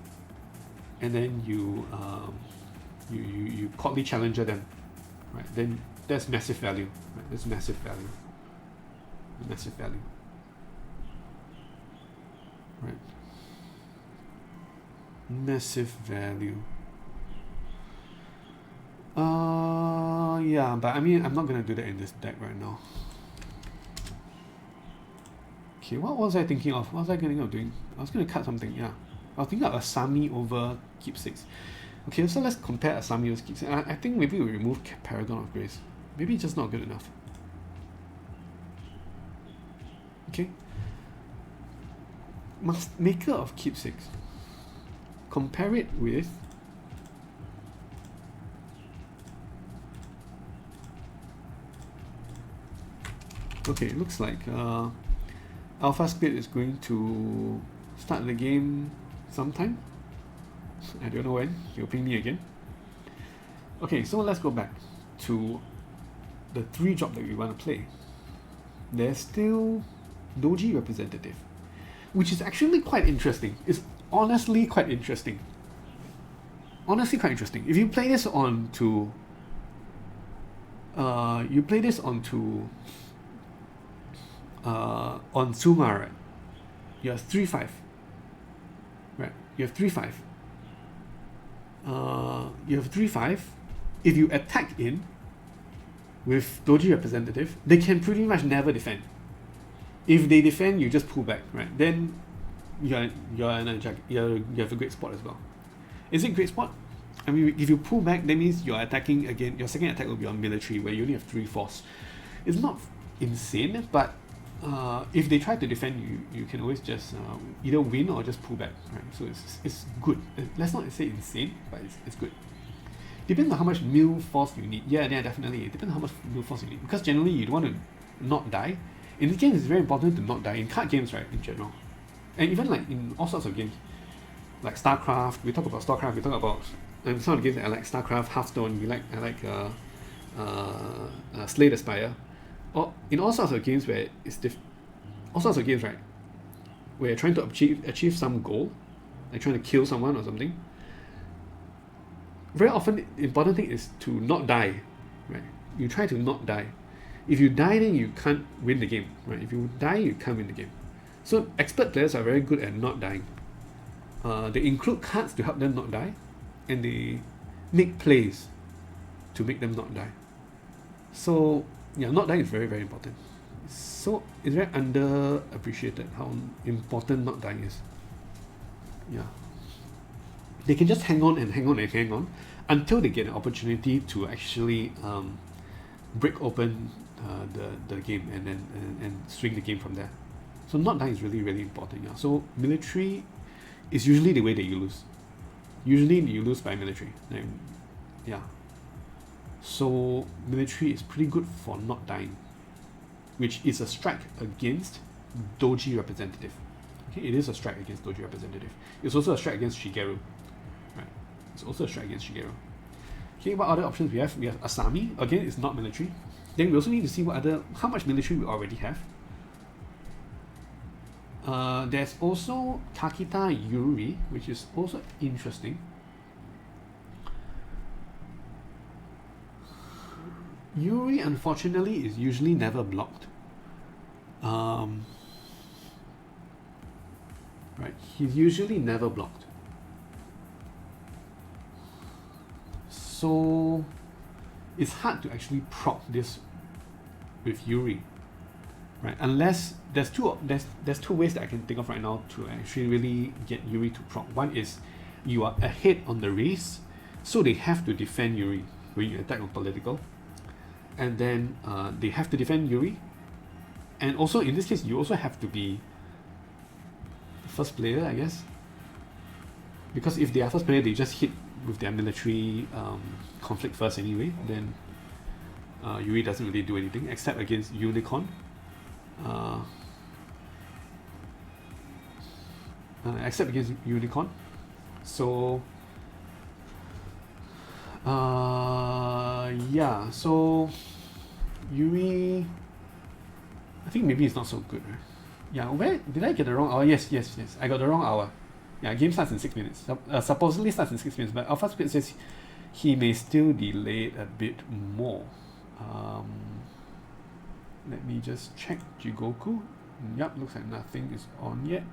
and then you courtly challenger them, right? Then that's massive value, right? That's massive value. Right. Massive value. Yeah, but I mean, I'm not gonna do that in this deck right now. Okay, what was I thinking of? What was I thinking of doing? I was gonna cut something, yeah. I was thinking of Asami over Keepsakes. Okay, so let's compare Asami with Keepsakes. I think maybe we remove Paragon of Grace. Maybe it's just not good enough. Okay. Maker of Keepsakes. Compare it with okay, it looks like alphasquid is going to start the game sometime. I don't know when. He'll ping me again. Okay, so let's go back to the 3 drop that we want to play. There's still Doji Representative, which is actually quite interesting. It's honestly quite interesting. If you play this onto on Suma, right? You have 3/5. Right? You have 3/5. If you attack in with Doji Representative, they can pretty much never defend. If they defend, you just pull back, right? Then you have a great spot as well. Is it great spot? I mean, if you pull back, that means you're attacking again. Your second attack will be on military, where you only have 3 force. It's not insane, but if they try to defend you, you can always just either win or just pull back, right? So it's good. Let's not say insane, but it's good. Depends on how much mill force you need. Yeah, definitely. It depends on how much mill force you need. Because generally you don't want to not die. In this game, it's very important to not die. In card games, right, in general. And even like in all sorts of games. Like StarCraft, we talk about StarCraft, we talk about some of the games that I like, StarCraft, Hearthstone, I like Slay the Spire. Or in all sorts of games where all sorts of games, right, where you're trying to achieve some goal, like trying to kill someone or something. Very often, the important thing is to not die, right? You try to not die. If you die, then you can't win the game, right? If you die, you can't win the game. So expert players are very good at not dying. They include cards to help them not die, and they make plays to make them not die. So yeah, not dying is very, very important. So it's very underappreciated how important not dying is. Yeah. They can just hang on and hang on and hang on until they get an opportunity to actually break open the game and then and swing the game from there. So not dying is really, really important. Yeah. So military is usually the way that you lose. Usually you lose by military. Yeah. So military is pretty good for not dying, which is a strike against Doji representative. Okay, it is a strike against Doji representative. It's also a strike against Shigeru. Right. It's also a strike against Shigeru. Okay, what other options we have? We have Asami. Again, it's not military. Then we also need to see how much military we already have. There's also Kakita Yuri, which is also interesting. Yuri, unfortunately, is usually never blocked. Right, he's usually never blocked. So it's hard to actually proc this with Yuri, right? Unless there's two ways that I can think of right now to actually really get Yuri to proc. One is you are ahead on the race, so they have to defend Yuri when you attack on political, and then they have to defend Yuri, and also in this case you also have to be the first player, I guess, because if they are first player, they just hit with their military conflict first anyway. Then Yuri doesn't really do anything except against Unicorn. Except against Unicorn. So yeah, so Yuri, I think maybe it's not so good, right? Yeah, where did I get the wrong hour? Yes, I got the wrong hour. Yeah, game starts in 6 minutes. Supposedly starts in 6 minutes, but alphasquid says he may still delay it a bit more. Let me just check Jigoku. Yep, looks like nothing is on yet.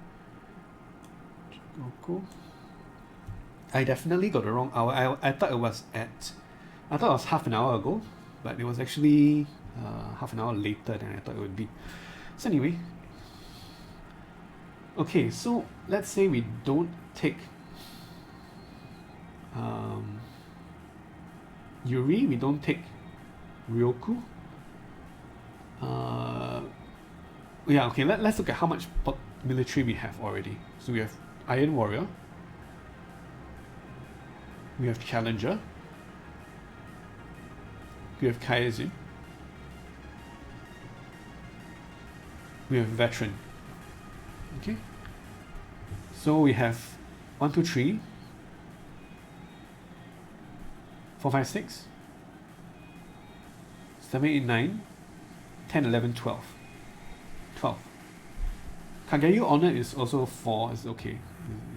Jigoku. I definitely got the wrong hour. I thought it was half an hour ago, but it was actually half an hour later than I thought it would be. So anyway, okay, so let's say we don't take Yuri, we don't take Ryoku. Yeah, okay, let's look at how much military we have already. So we have Iron Warrior, we have Challenger, we have Kaizin, we have Veteran. Okay, so we have 1, 2, 3, 4, 5, 6, 7, 8, 9, 10, 11, 12. 12. Kageyu Honor is also 4, it's okay,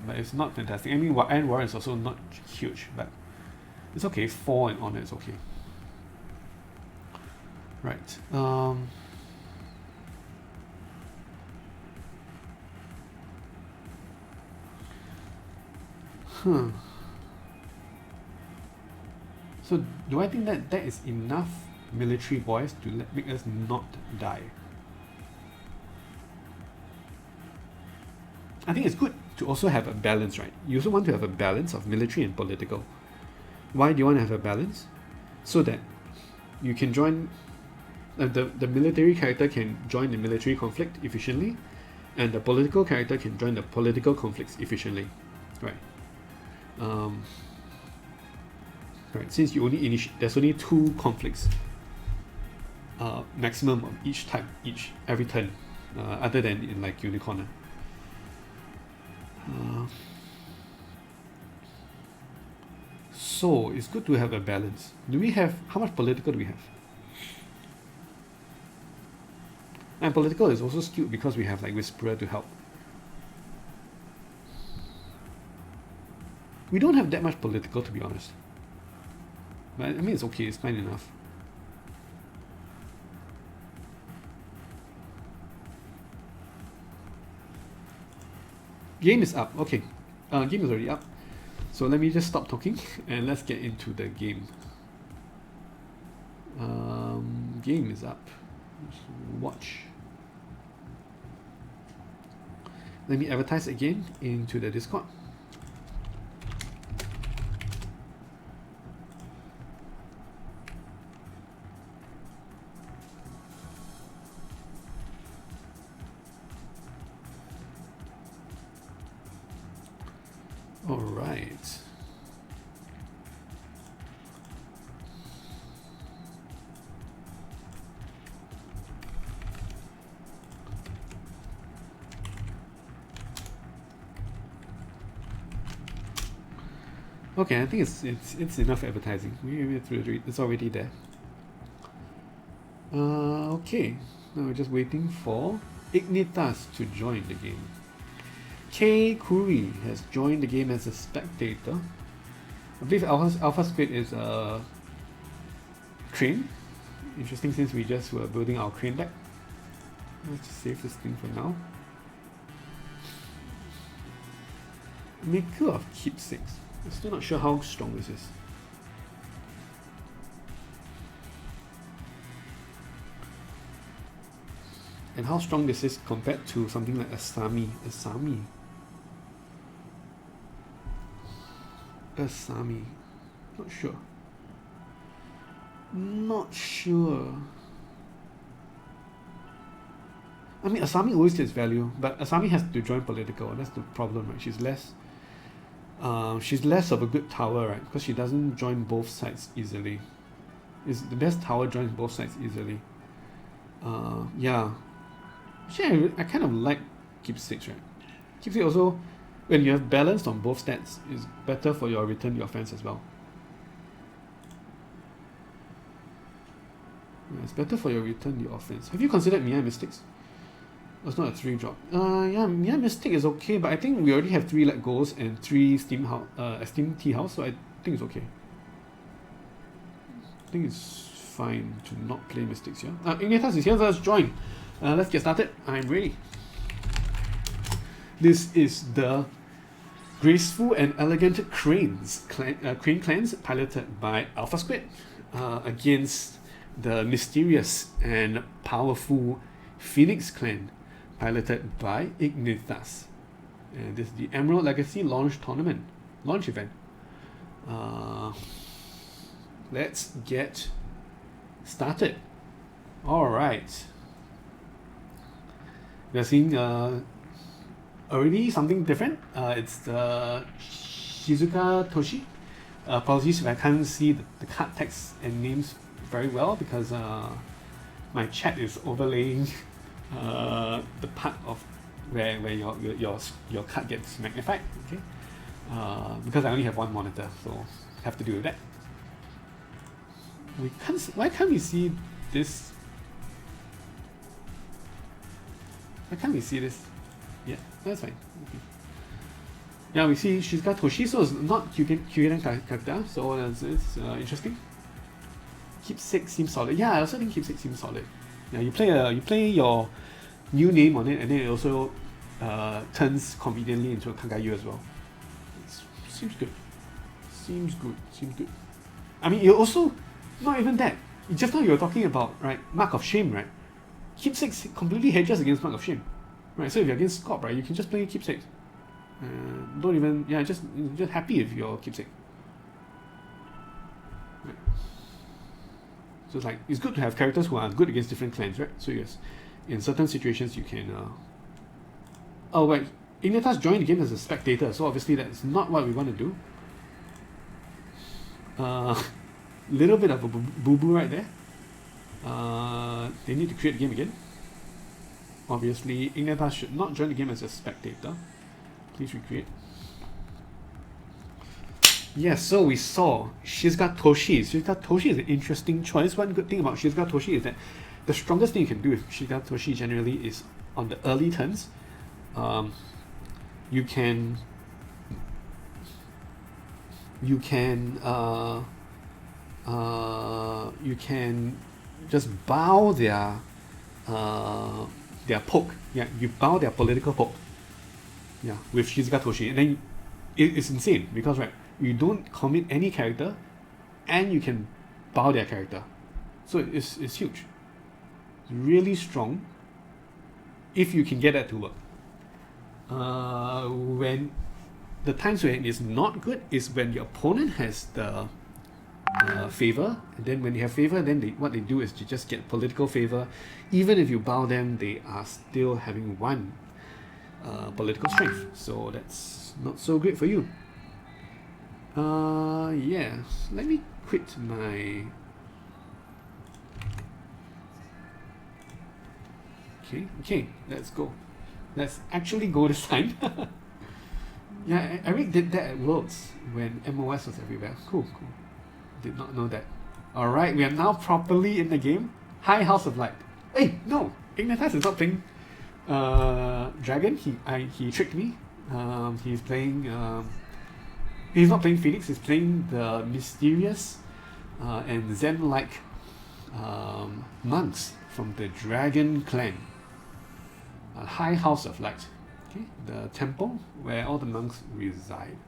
but it's not fantastic. I mean, Iron Warrior is also not huge, but it's okay. 4 and Honor is okay. Right. So do I think that is enough military boys to make us not die? I think it's good to also have a balance, right? You also want to have a balance of military and political. Why do you want to have a balance? So that you can join The military character can join the military conflict efficiently, and the political character can join the political conflicts efficiently, right? Right. Since you only there's only 2 conflicts maximum of each type every turn, other than in like Unicorn. So it's good to have a balance. How much political do we have? And political is also skewed because we have like Whisperer to help. We don't have that much political, to be honest. But I mean, it's okay, it's fine enough. Game is up. Okay, game is already up. So let me just stop talking and let's get into the game. Game is up. Watch. Let me advertise again into the Discord. All right. Okay, I think it's enough advertising. It's already there. Okay, now we're just waiting for Ignithas to join the game. K. Kuri has joined the game as a spectator. I believe alphasquid is a crane. Interesting, since we just were building our crane deck. Let's just save this thing for now. Maker of keepsakes. I'm still not sure how strong this is. And how strong this is compared to something like Asami. Not sure. I mean, Asami always gets value, but Asami has to join political. That's the problem, right? She's less of a good tower, right? Because she doesn't join both sides easily. The best tower joins both sides easily. Yeah. Actually, I kind of like keepsakes, right? Keepsake also, when you have balance on both stats, is better for your return your offense as well. Yeah, it's better for your return your offense. Have you considered Mia Mystics? It's not a 3-drop. Yeah, Mia Mystic is okay, but I think we already have 3 Let Goes and 3 Steam Tea House, so I think it's okay. I think it's fine to not play Mystics here. Ignithas is here, so let's join. Let's get started. I'm ready. This is the Graceful and Elegant Crane Clans, piloted by alphasquid, against the Mysterious and Powerful Phoenix Clan, piloted by Ignithas. And this is the Emerald Legacy launch event. Let's get started. Alright. We're seeing already something different. It's the Shizuka Toshi. Apologies if I can't see the card text and names very well, because my chat is overlaying the part of where your card gets magnified. Okay, because I only have one monitor, so I have to deal with that. Why can't we see this? Why can't we see this? Yeah, that's fine. Okay. Yeah, we see she's got Toshi, so it's not Kyugen character, so it's interesting. Keepsake seems solid. Yeah, I also think Keepsake seems solid. Yeah, you play your new name on it, and then it also turns conveniently into a Kagayu as well. Seems good. Seems good. I mean, you also not even that. Just now you were talking about, right, Mark of Shame, right? Keepsakes completely hedges against Mark of Shame, right? So if you're against Scorp, right, you can just play Keepsakes. Don't even, yeah, just happy if you're Keepsake. Right. So it's like, it's good to have characters who are good against different clans, right? So yes, in certain situations you can... Oh wait, Ignithas joined the game as a spectator, so obviously that's not what we want to do. Little bit of a boo-boo right there. They need to create the game again. Obviously, Ignithas should not join the game as a spectator. Please recreate. Yes, so we saw Shizuka Toshi. Shizuka Toshi is an interesting choice. One good thing about Shizuka Toshi is that the strongest thing you can do with Shizuka Toshi generally is on the early turns. You can just bow their poke. Yeah, you bow their political poke. Yeah, with Shizuka Toshi, and then it's insane because right, you don't commit any character, and you can bow their character, so it's huge. It's really strong. If you can get that to work. When the times when it's not good is when your opponent has the favor, and then when they have favor, then what they do is to just get political favor. Even if you bow them, they are still having one political strength, so that's not so great for you. Yeah, let me quit my... Okay, let's go. Let's actually go this time. Yeah, Eric did that at Worlds when MOS was everywhere. Cool. Did not know that. Alright, we are now properly in the game. Hi, House of Light. Hey, no! Ignithas is not playing Dragon. He tricked me. He's playing... he's not playing Phoenix, he's playing the mysterious and Zen-like monks from the Dragon clan. High House of Light. Okay, the temple where all the monks reside.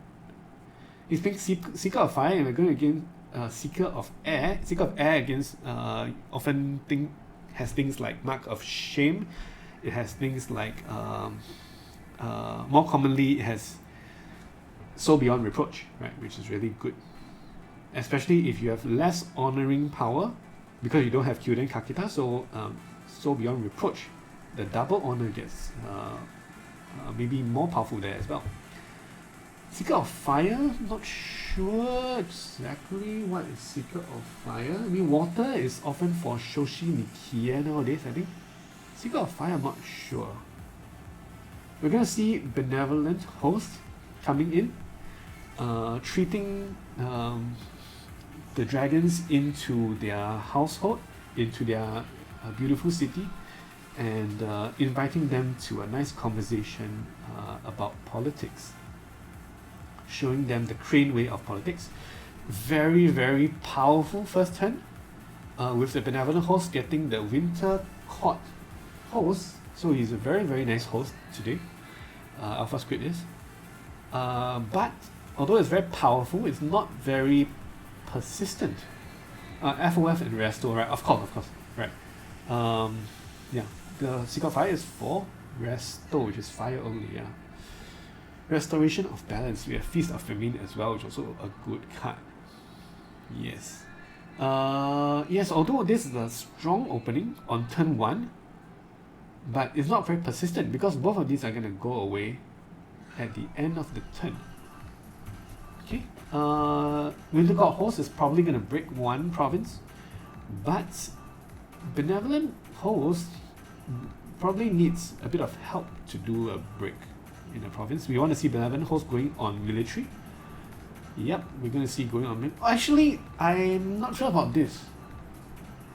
He's playing Seeker of Fire, and we're going against Seeker of Air. Seeker of Air against often has things like Mark of Shame. It has things like more commonly it has Soul Beyond Reproach, right, which is really good. Especially if you have less honoring power, because you don't have Kyuden Kakita, so Soul Beyond Reproach, the double honor gets maybe more powerful there as well. Seeker of Fire, not sure exactly what is Seeker of Fire. I mean, water is often for Shoshi Nikie nowadays, I think. Seeker of Fire, I'm not sure. We're going to see Benevolent Host coming in, treating the dragons into their household, into their beautiful city, and inviting them to a nice conversation about politics, showing them the crane way of politics. Very, very powerful first turn, with the Benevolent Host getting the Winter Court host, so he's a very, very nice host today. alphasquid is. But although it's very powerful, it's not very persistent. FOF and Resto, right? Of course, right. Yeah, the Seeker of Fire is for Resto, which is fire only, yeah. Restoration of Balance, we have Feast of Famine as well, which is also a good card. Yes. Yes, although this is a strong opening on turn 1, but it's not very persistent because both of these are going to go away at the end of the turn. Okay. Winter God Host is probably going to break one province, but Benevolent Host probably needs a bit of help to do a break in a province. We want to see Benevolent Host going on military. Yep, we're going to see going on military. Actually, I'm not sure about this.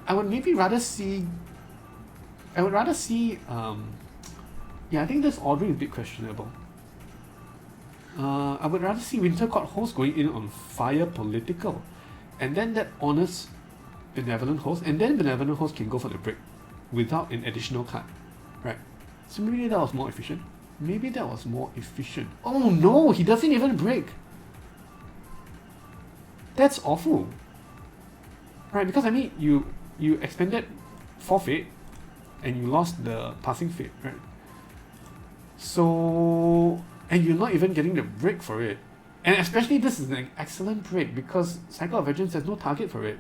I would maybe rather see... yeah, I think this ordering is a bit questionable. I would rather see Winter Court Host going in on Fire Political, and then that honors Benevolent Host, and then Benevolent Host can go for the break without an additional card, right? So maybe that was more efficient. Oh no, he doesn't even break. That's awful, right? Because I mean, you expended forfeit, and you lost the passing fate, right? So, and you're not even getting the break for it. And especially this is an excellent break because Cycle of Vengeance has no target for it.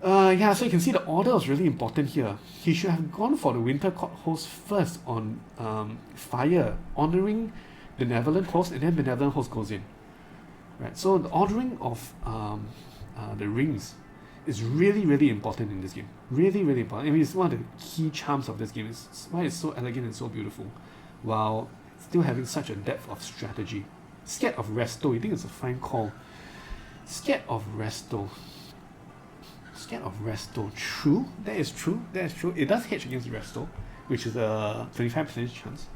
Yeah, so you can see the order was really important here. He should have gone for the Winter Court host first on fire, honoring Benevolent host, and then Benevolent host goes in. Right, so the ordering of the rings is really, really important in this game. Really, really important. I mean, it's one of the key charms of this game. It's why it's so elegant and so beautiful, while still having such a depth of strategy. Scared of Resto, you think it's a fine call. Scared of Resto. Scared of Resto. True, that is true. That is true. It does hedge against Resto, which is a 25% chance.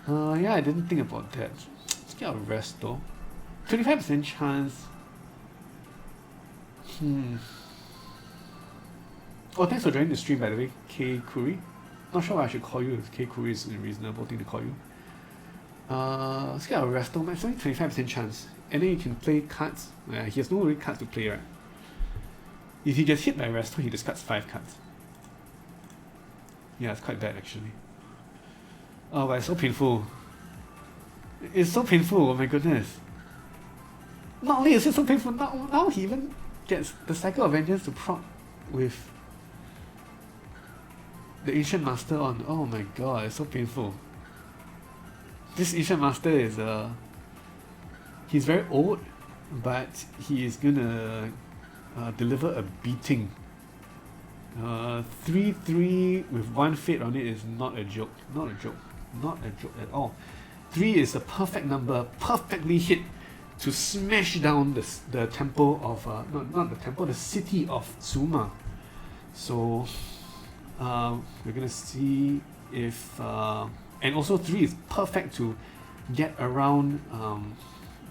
Yeah, I didn't think about that. Scared of Resto. 25% chance. Oh, thanks for joining the stream, by the way, K Kuri. Not sure what I should call you if K Kuri is a reasonable thing to call you. Scared of Resto, it's only 25% chance. And then you can play cards. He has no really cards to play, right? If he gets hit by Resto, he discards 5 cards. Yeah, it's quite bad actually. Oh, but it's so painful. It's so painful, oh my goodness. Not only is it so painful, now he even gets the Cycle of Vengeance to proc with the Ancient Master on. Oh my god, it's so painful. This Ancient Master is he's very old, but he is gonna deliver a beating. 3/3 with 1 fate on it is not a joke. Not a joke. Not a joke at all. 3 is a perfect number, perfectly hit to smash down the temple of not the temple, the city of Tsuma. So we're gonna see if and also 3 is perfect to get around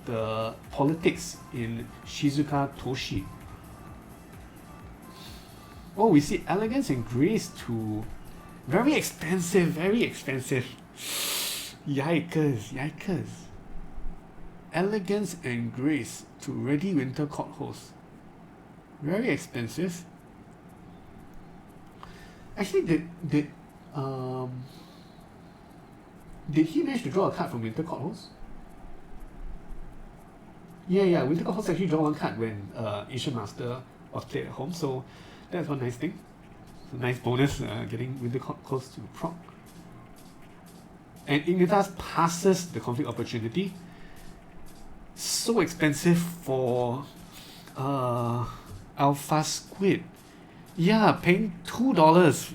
the politics in Shizuka Toshi. Oh, we see elegance and grace to very expensive, very expensive. Yikers, yikers. Elegance and grace to Ready Winter Court host. Very expensive. Actually, did he manage to draw a card from Winter Court host? Yeah, Winter Court host actually draw 1 card when Ancient Master was played at home, so that's one nice thing. It's a nice bonus getting Winter Court host to proc. And Ignithas passes the conflict opportunity. So expensive for alphasquid. Yeah, paying $2.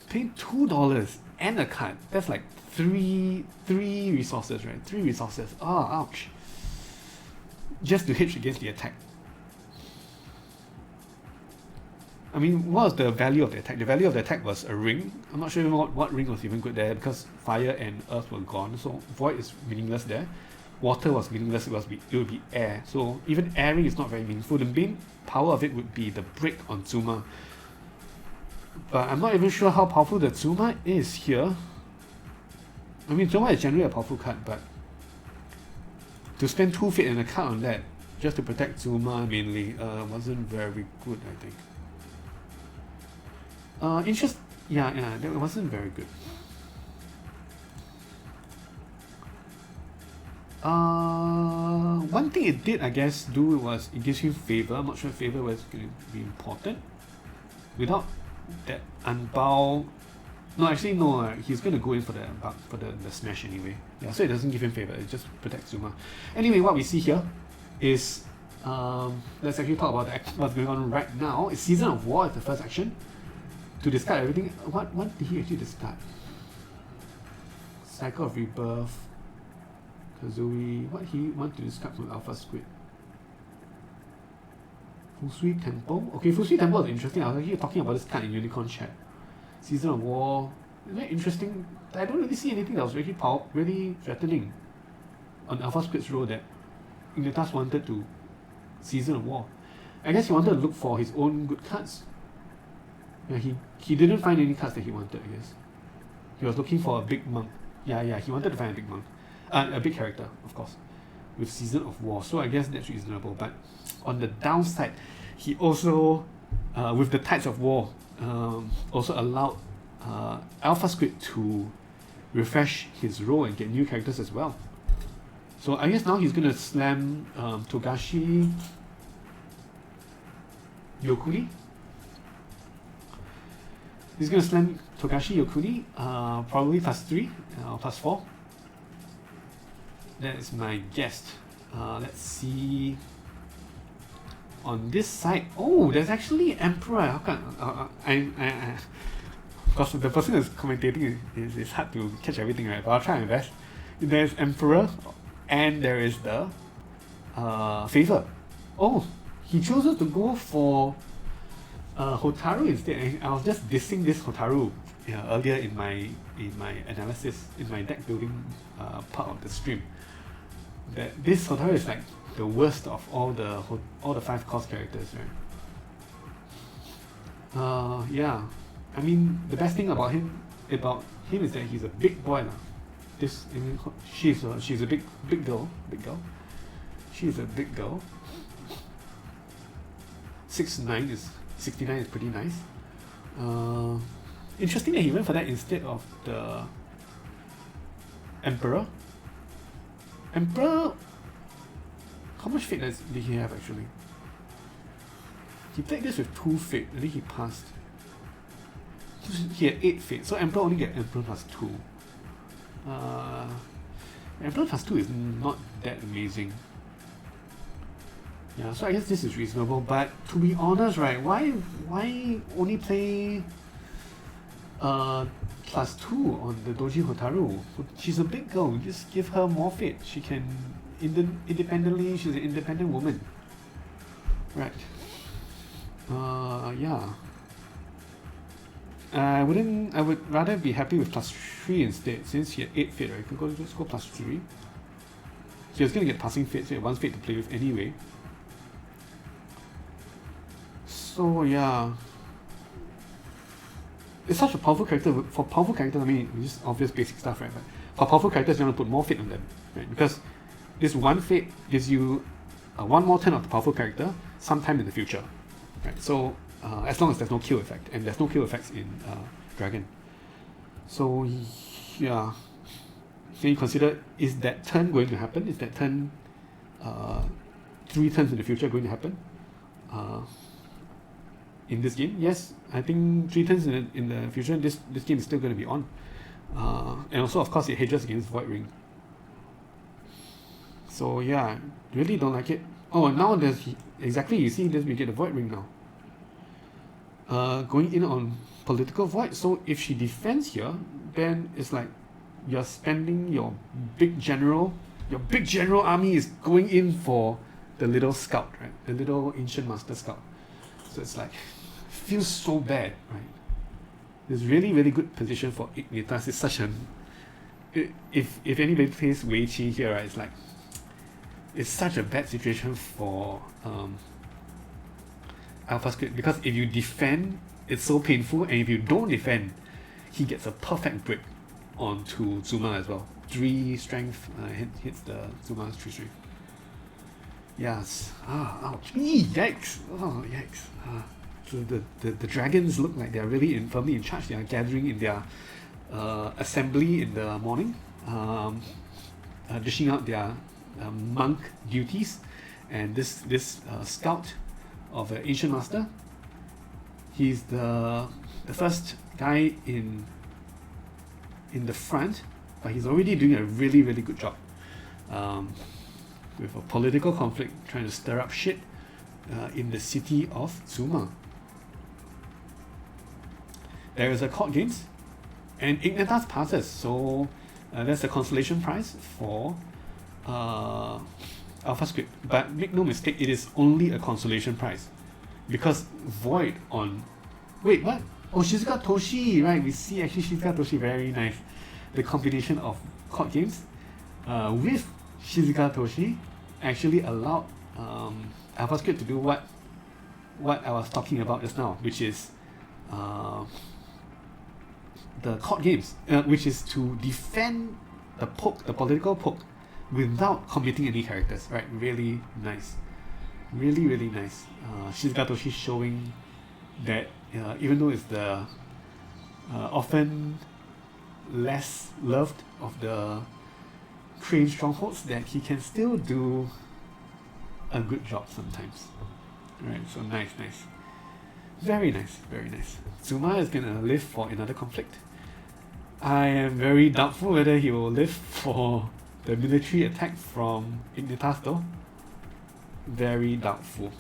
Paying $2 and a card. That's like three resources, right? 3 resources. Oh, ouch. Just to hedge against the attack. I mean, what was the value of the attack? The value of the attack was a ring. I'm not sure even what ring was even good there because fire and earth were gone. So void is meaningless there. Water was meaningless, it would be air. So even airing is not very meaningful. The main power of it would be the break on Tsuma. But I'm not even sure how powerful the Tsuma is here. I mean, Tsuma is generally a powerful card, but to spend 2 fate and a card on that just to protect Tsuma mainly wasn't very good, I think. Yeah, that wasn't very good. One thing it did, I guess, do was it gives him favor. I'm not sure if favor was going to be important. Without that unbow, no, actually no. He's going to go in for the smash anyway. Yeah, so it doesn't give him favor. It just protects Zuma. Anyway, what we see here is let's actually talk about what's going on right now. It's Season of War is the first action. To discard everything. What did he actually discard? Cycle of Rebirth. Kazooie. What he want to discard from alphasquid? Fusui Temple. Okay, Fusui Temple is interesting. I was actually talking about this card in Unicorn chat. Season of War. Very interesting. I don't really see anything that was really threatening on alphasquid's row that Ignithas wanted to Season of War. I guess he wanted to look for his own good cards. Yeah, he didn't find any cards that he wanted, I guess. He was looking for a big monk. Yeah, he wanted to find a big monk. A big character, of course, with Season of War. So I guess that's reasonable. But on the downside, he also, with the Tides of War, also allowed alphasquid to refresh his role and get new characters as well. So I guess now he's going to slam Togashi. Yokuni. He's going to slam Togashi Yokuni, probably +3 or +4. That is my guess. Let's see. On this side, oh, there's actually Emperor. How come? Because the person who's commentating is hard to catch everything, right? But I'll try my best. There's Emperor, and there is the Favor. Oh, he chose to go for Hotaru instead. I was just dissing this Hotaru earlier in my analysis, in my deck building part of the stream. That this Hotaru is like the worst of all the 5 cost characters, right? Yeah. I mean, the best thing about him is that he's a big boy lah. She's a big girl. She's a big girl. 69 is pretty nice. Interesting that he went for that instead of the Emperor. How much fate did he have actually? He played this with 2 fate, and then he passed. He had 8 fate, so Emperor only get Emperor +2. Emperor +2 is not that amazing. Yeah, so I guess this is reasonable, but to be honest, right, why only play +2 on the Doji Hotaru? She's a big girl, just give her more fate. She can independently, she's an independent woman. Right. Yeah. I would rather be happy with +3 instead, since he had 8 fate, right? You could just go +3. So he was gonna get passing fate, so he had 1 fate to play with anyway. So yeah, it's such a powerful character. For powerful characters, I mean, it's just obvious basic stuff, right? But for powerful characters, you want to put more fate on them, right? Because this 1 fate gives you 1 more turn of the powerful character sometime in the future, right? So as long as there's no kill effect, and there's no kill effects in Dragon. So yeah, can you consider, is that turn going to happen? Is that turn 3 turns in the future going to happen? In this game, yes, I think 3 turns in the future, this game is still going to be on. And also, of course, it hedges against Void Ring. So yeah, really don't like it. Oh, now there's exactly, you see this, we get the Void Ring now. Going in on political void. So if she defends here, then it's like you're spending your big general army is going in for the little scout, right? The little ancient master scout. So it's like, feels so bad, right? It's really, really good position for Ignithas. It's such an, if anybody plays Wei Qi here, right, it's like, it's such a bad situation for alphasquid, because if you defend, it's so painful, and if you don't defend, he gets a perfect break onto Zuma as well. 3 strength hits the Zuma's 3 strength. Yes. Ouch. Yikes. Oh, yikes. So the dragons look like they're really firmly in charge. They are gathering in their assembly in the morning, dishing out their monk duties, and this scout of the ancient master, he's the first guy in the front, but he's already doing a really, really good job with a political conflict, trying to stir up shit in the city of Zuma. There is a court games, and Ignithas passes, so that's a consolation prize for alphasquid. But make no mistake, it is only a consolation prize, because Void on... Wait, what? Oh, Shizuka Toshi, right? We see actually Shizuka Toshi, very nice. The combination of court games with Shizuka Toshi actually allowed alphasquid to do what I was talking about just now, which is the court games, which is to defend the political poke, without committing any characters, right? Really nice. Really, really nice. Shizuka Toshi showing that even though it's the often less loved of the Crane strongholds, that he can still do a good job sometimes. Right, so nice. Very nice, very nice. Zuma is gonna live for another conflict. I am very doubtful whether he will live for the military attack from Ignithas though. Very doubtful.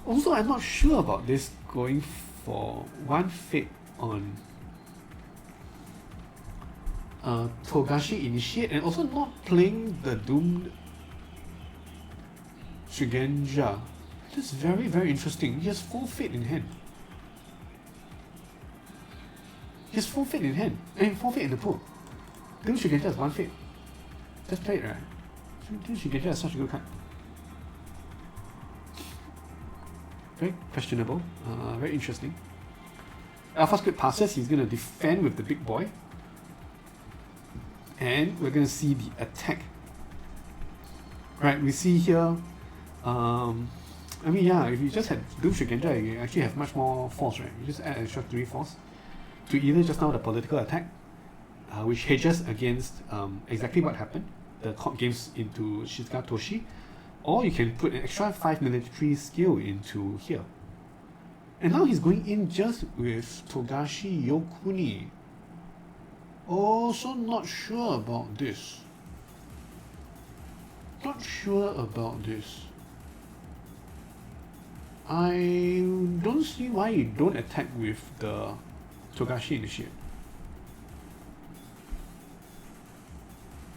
Also, I'm not sure about this going for one fate on Togashi Initiate and also not playing the Doomed Shugenja. That's very, very interesting. He has 4 fate in hand. He has 4 fate in hand. And 4 fate in the pool. Doomed Shugenja has 1 fate. Just play it, right? Doomed Shugenja is such a good card. Very questionable. Very interesting. alphasquid passes. He's going to defend with the big boy. And we're going to see the attack. Right, we see here. I mean, yeah, if you just had Doomed Shugenja, you actually have much more force, right? You just add extra 3 force to either just now the political attack, which hedges against exactly what happened, the court games into Shizuka Toshi, or you can put an extra 5 military skill into here. And now he's going in just with Togashi Yokuni. Also not sure about this. Not sure about this. I don't see why you don't attack with the Togashi Initiate.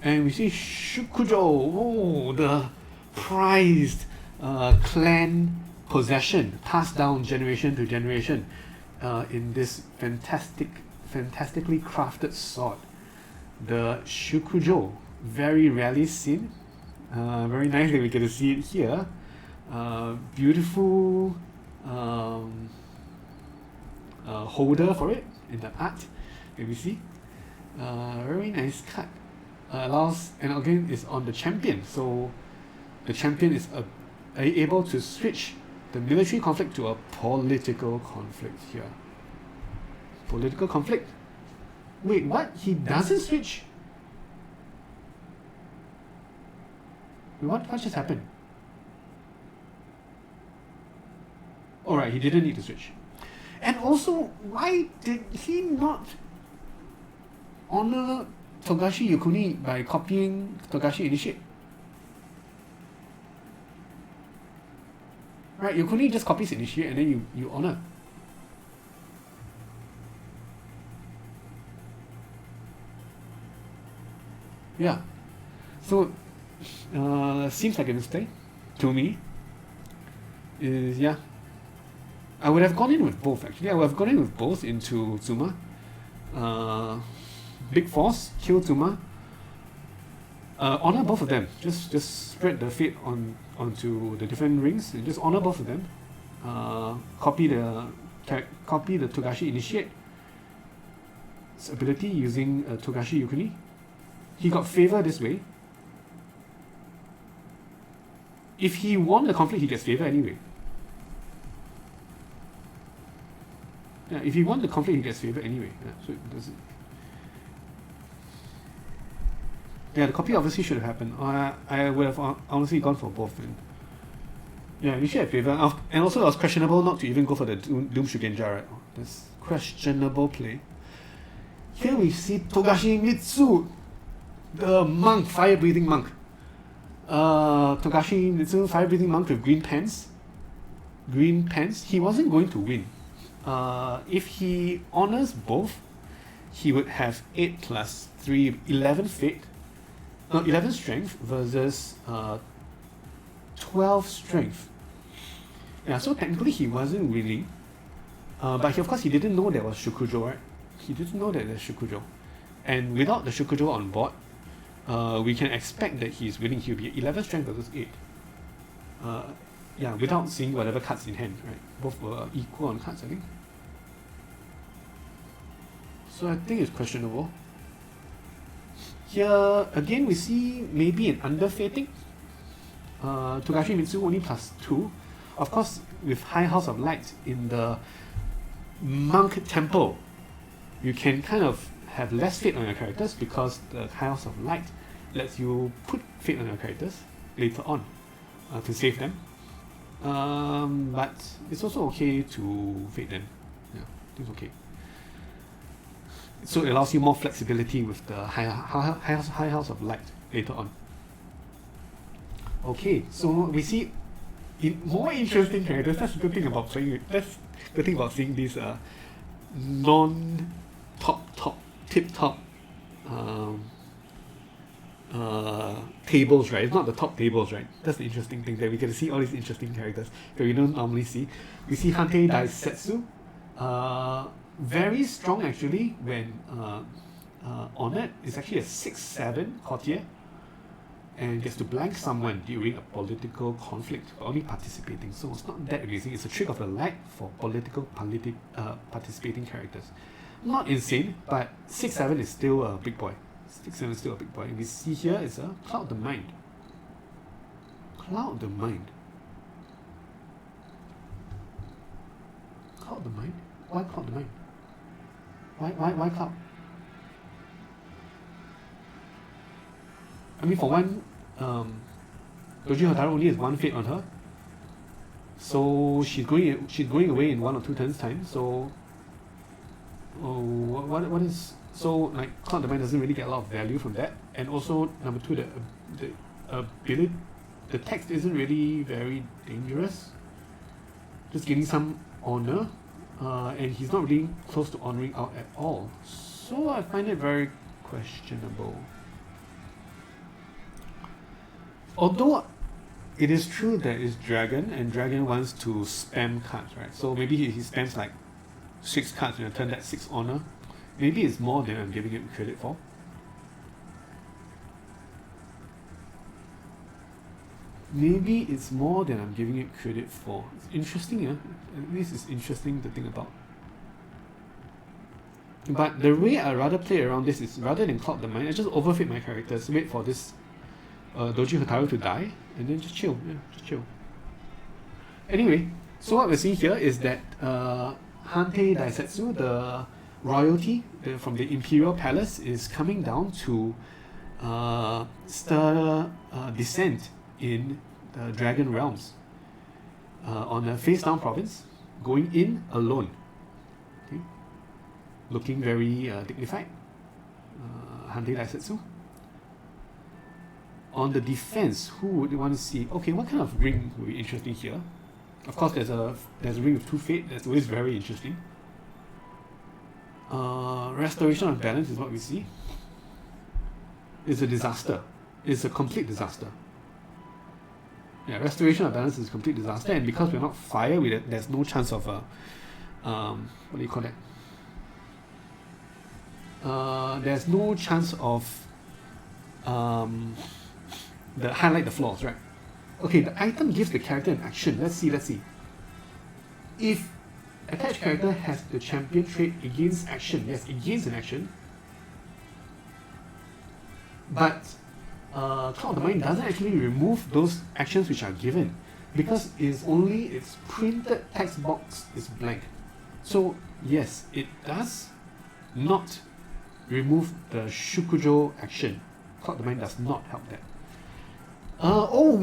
And we see Shukujo, oh, the prized clan possession, passed down generation to generation in this fantastically crafted sword. The Shukujo, very rarely seen. Very nice that we get to see it here. Beautiful holder for it in the art. Can we see? Very nice cut. Allows, and again is on the champion, so the champion is able to switch the military conflict to a political conflict here. Political conflict. Wait, what? He doesn't switch? What just happened? Alright, he didn't need to switch. And also, why did he not honor Togashi Yokuni by copying Togashi Initiate? Right, Yokuni just copies Initiate and then you honor. Yeah. So, seems like a mistake to me. Is, yeah. I would have gone in with both actually. I would have gone in with both into Zuma. Big force, kill Zuma. Honor both of them. Just spread the fate onto the different rings and just honor both of them. Copy the Togashi Initiate ability using Togashi Yukuni. He got favor this way. If he won the conflict, he gets favor anyway. Yeah, if he won the conflict, he gets favor anyway. Yeah, so it doesn't. Yeah, the copy obviously should have happened. I would have honestly gone for both. And yeah, you should have favor. And also, it was questionable not to even go for the Doomed Shugenja, right? That's questionable play. Here we see Togashi Mitsu, the monk, fire-breathing monk. Togashi Mitsu, fire-breathing monk with green pants. Green pants. He wasn't going to win. If he honors both, he would have 8 plus 3, 11 fate. 11 strength versus 12 strength. Yeah, so technically he wasn't winning. But of course he didn't know there was Shukujo, right? He didn't know that there's Shukujo. And without the Shukujo on board, we can expect that he's winning. He'll be 11 strength versus 8. Yeah, without seeing whatever cards in hand, right? Both were equal on cards, I think. So I think it's questionable. Here, again, we see maybe an underfating. Togashi Mitsu only +2. Of course, with High House of Light in the Monk Temple, you can kind of have less fate on your characters because the High House of Light lets you put fate on your characters later on to save them. But it's also okay to fade them. Yeah, it's okay. So it allows you more flexibility with the high house of light later on. Okay, so we see more interesting characters. That's the good thing about playing it. That's the thing about seeing these tip top tables, right? It's not the top tables, right? That's the interesting thing, that we get to see all these interesting characters that we don't normally see. We see Hante Daisetsu, very strong actually when on it. It's actually a 6/7 courtier and gets to blank someone during a political conflict, but only participating. So it's not that amazing. It's a trick of the light for participating characters. Not insane, but 6/7 is still a big boy. 6/7 is still a big boy. And we see here is a Cloud the Mind. Cloud the Mind. Cloud the Mind? Why Cloud the Mind? Why Cloud? I mean, for one, Doji Hotaru only has one fate on her, so she's going away in 1 or 2 turns time. So, what is so like Cloud the Mind doesn't really get a lot of value from that, and also number 2, the ability, the text isn't really very dangerous. Just gaining some honor, and he's not really close to honoring out at all. So I find it very questionable. Although it is true that it's Dragon, and Dragon wants to spam cards, right? So maybe he spams like 6 cards in a turn, that's 6 honor. Maybe it's more than I'm giving it credit for. Maybe it's more than I'm giving it credit for. It's interesting, yeah? This is interesting to think about. But the way I rather play around this is, rather than Cloud the Mind, I just overfit my characters, wait for this Doji Hotaru to die, and then just chill. Yeah, just chill. Anyway, so what we're seeing here is that Hante Daisetsu, the royalty from the Imperial Palace, is coming down to stir dissent in the Dragon Realms on a face-down province, going in alone. Okay? Looking very dignified. Hante Daisetsu. On the defense, who would you want to see? Okay, what kind of ring would be interesting here? Of course, there's a ring with 2 fate. That's always very interesting. Restoration of balance is what we see. It's a disaster. It's a complete disaster. Yeah, restoration of balance is a complete disaster, and because we're not fire, there's no chance of what do you call that? There's no chance of highlight the flaws, right? Okay, the item gives the character an action. Let's see. If attached character has the champion trait against action, yes, it gains an action. But Cloud the Mind doesn't actually remove those actions which are given, because its printed text box is blank. So yes, it does not remove the Shukujo action. Cloud the Mind does not help that.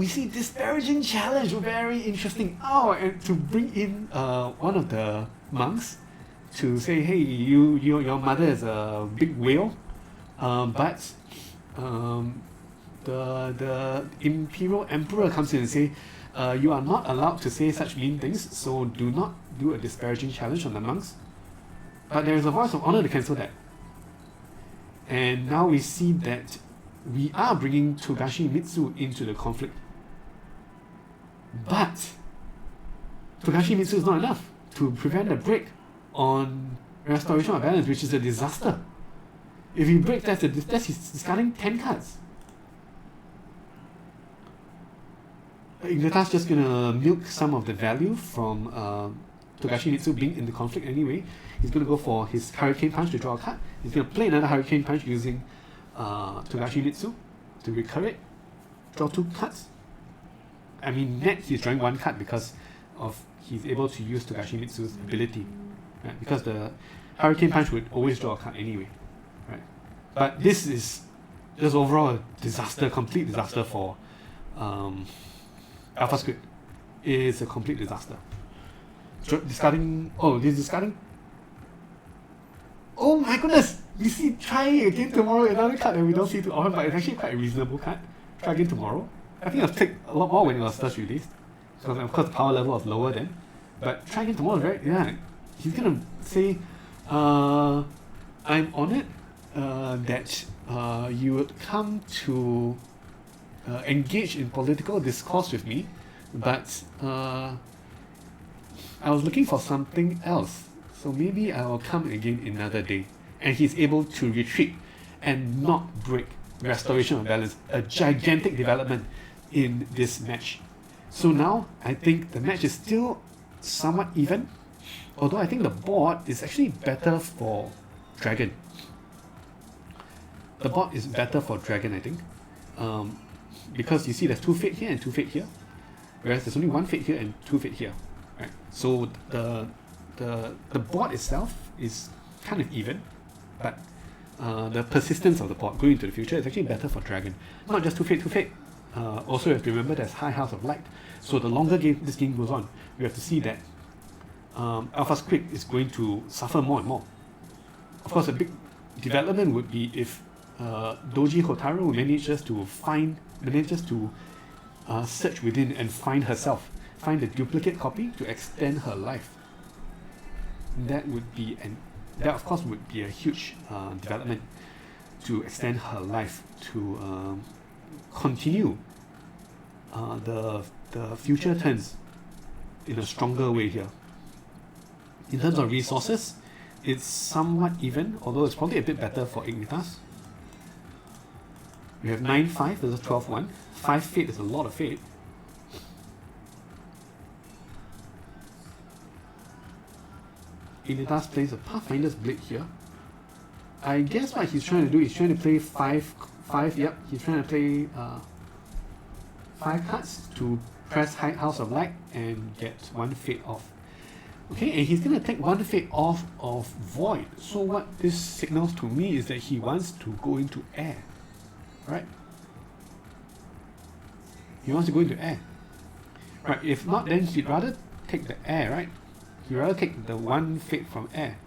We see disparaging challenge, very interesting. And to bring in one of the monks to say, hey, your mother is a big whale, but the Imperial Emperor comes in and say, you are not allowed to say such mean things, so do not do a disparaging challenge on the monks. But there is a voice of honor to cancel that. And now we see that we are bringing Togashi Mitsu into the conflict. But Togashi Mitsu is not enough to prevent a break on Restoration of Balance, which is a disaster. If he breaks, that's he's discarding 10 cards. Ignithas just gonna milk some of the value from Togashi Mitsu being in the conflict anyway. He's gonna go for his Hurricane Punch to draw a card. He's gonna play another Hurricane Punch using Togashi Mitsu to recur it, draw 2 cards. I mean, net he's drawing 1 card because he's able to use Togashi Mitsu's ability, right? Because the Hurricane Punch would always draw a card anyway, right? But this is just overall a disaster, complete disaster for alphasquid. is a complete disaster. Discarding. Oh, this discarding. Oh my goodness! We see try again tomorrow, another card that we don't see too often, but it's actually quite a reasonable card. Try again tomorrow. I think I'll take a lot more when it was first released. Because of course the power level was lower then. But try again tomorrow, right? Yeah. He's gonna say, I'm honored that you would come to engage in political discourse with me, but I was looking for something else, so maybe I will come again another day. And he's able to retreat and not break restoration of balance, a gigantic development in this match. So now I think the match is still somewhat even, although I think the board is actually better for Dragon. The board is better for Dragon, I think, because you see there's 2 Fate here and 2 Fate here, whereas there's only 1 Fate here and 2 Fate here. Right? So the board itself is kind of even, but the persistence of the board going into the future is actually better for Dragon. Not just 2 Fate, 2 Fate. Also, you have to remember there's High House of Light. So the longer this game goes on, we have to see that alphasquid is going to suffer more and more. Of course, a big development would be if Doji Hotaru manages to search within and find the duplicate copy to extend her life. That of course would be a huge development to extend her life, to continue the future turns in a stronger way here. In terms of resources, it's somewhat even, although it's probably a bit better for Ignithas. We have 9-5 versus 12-1. 5 Fate is a lot of Fate. Ignithas plays a Pathfinder's Blade here. I guess what he's trying to do is trying to play 5, yep, he's trying to play 5 cards to press House of Light and get 1 Fate off. Okay, and he's going to take 1 Fate off of Void. So what this signals to me is that he wants to go into air. Right? He wants to go into air. Right, if not, then he'd rather take the air, right? He'd rather take the 1 Fate from air.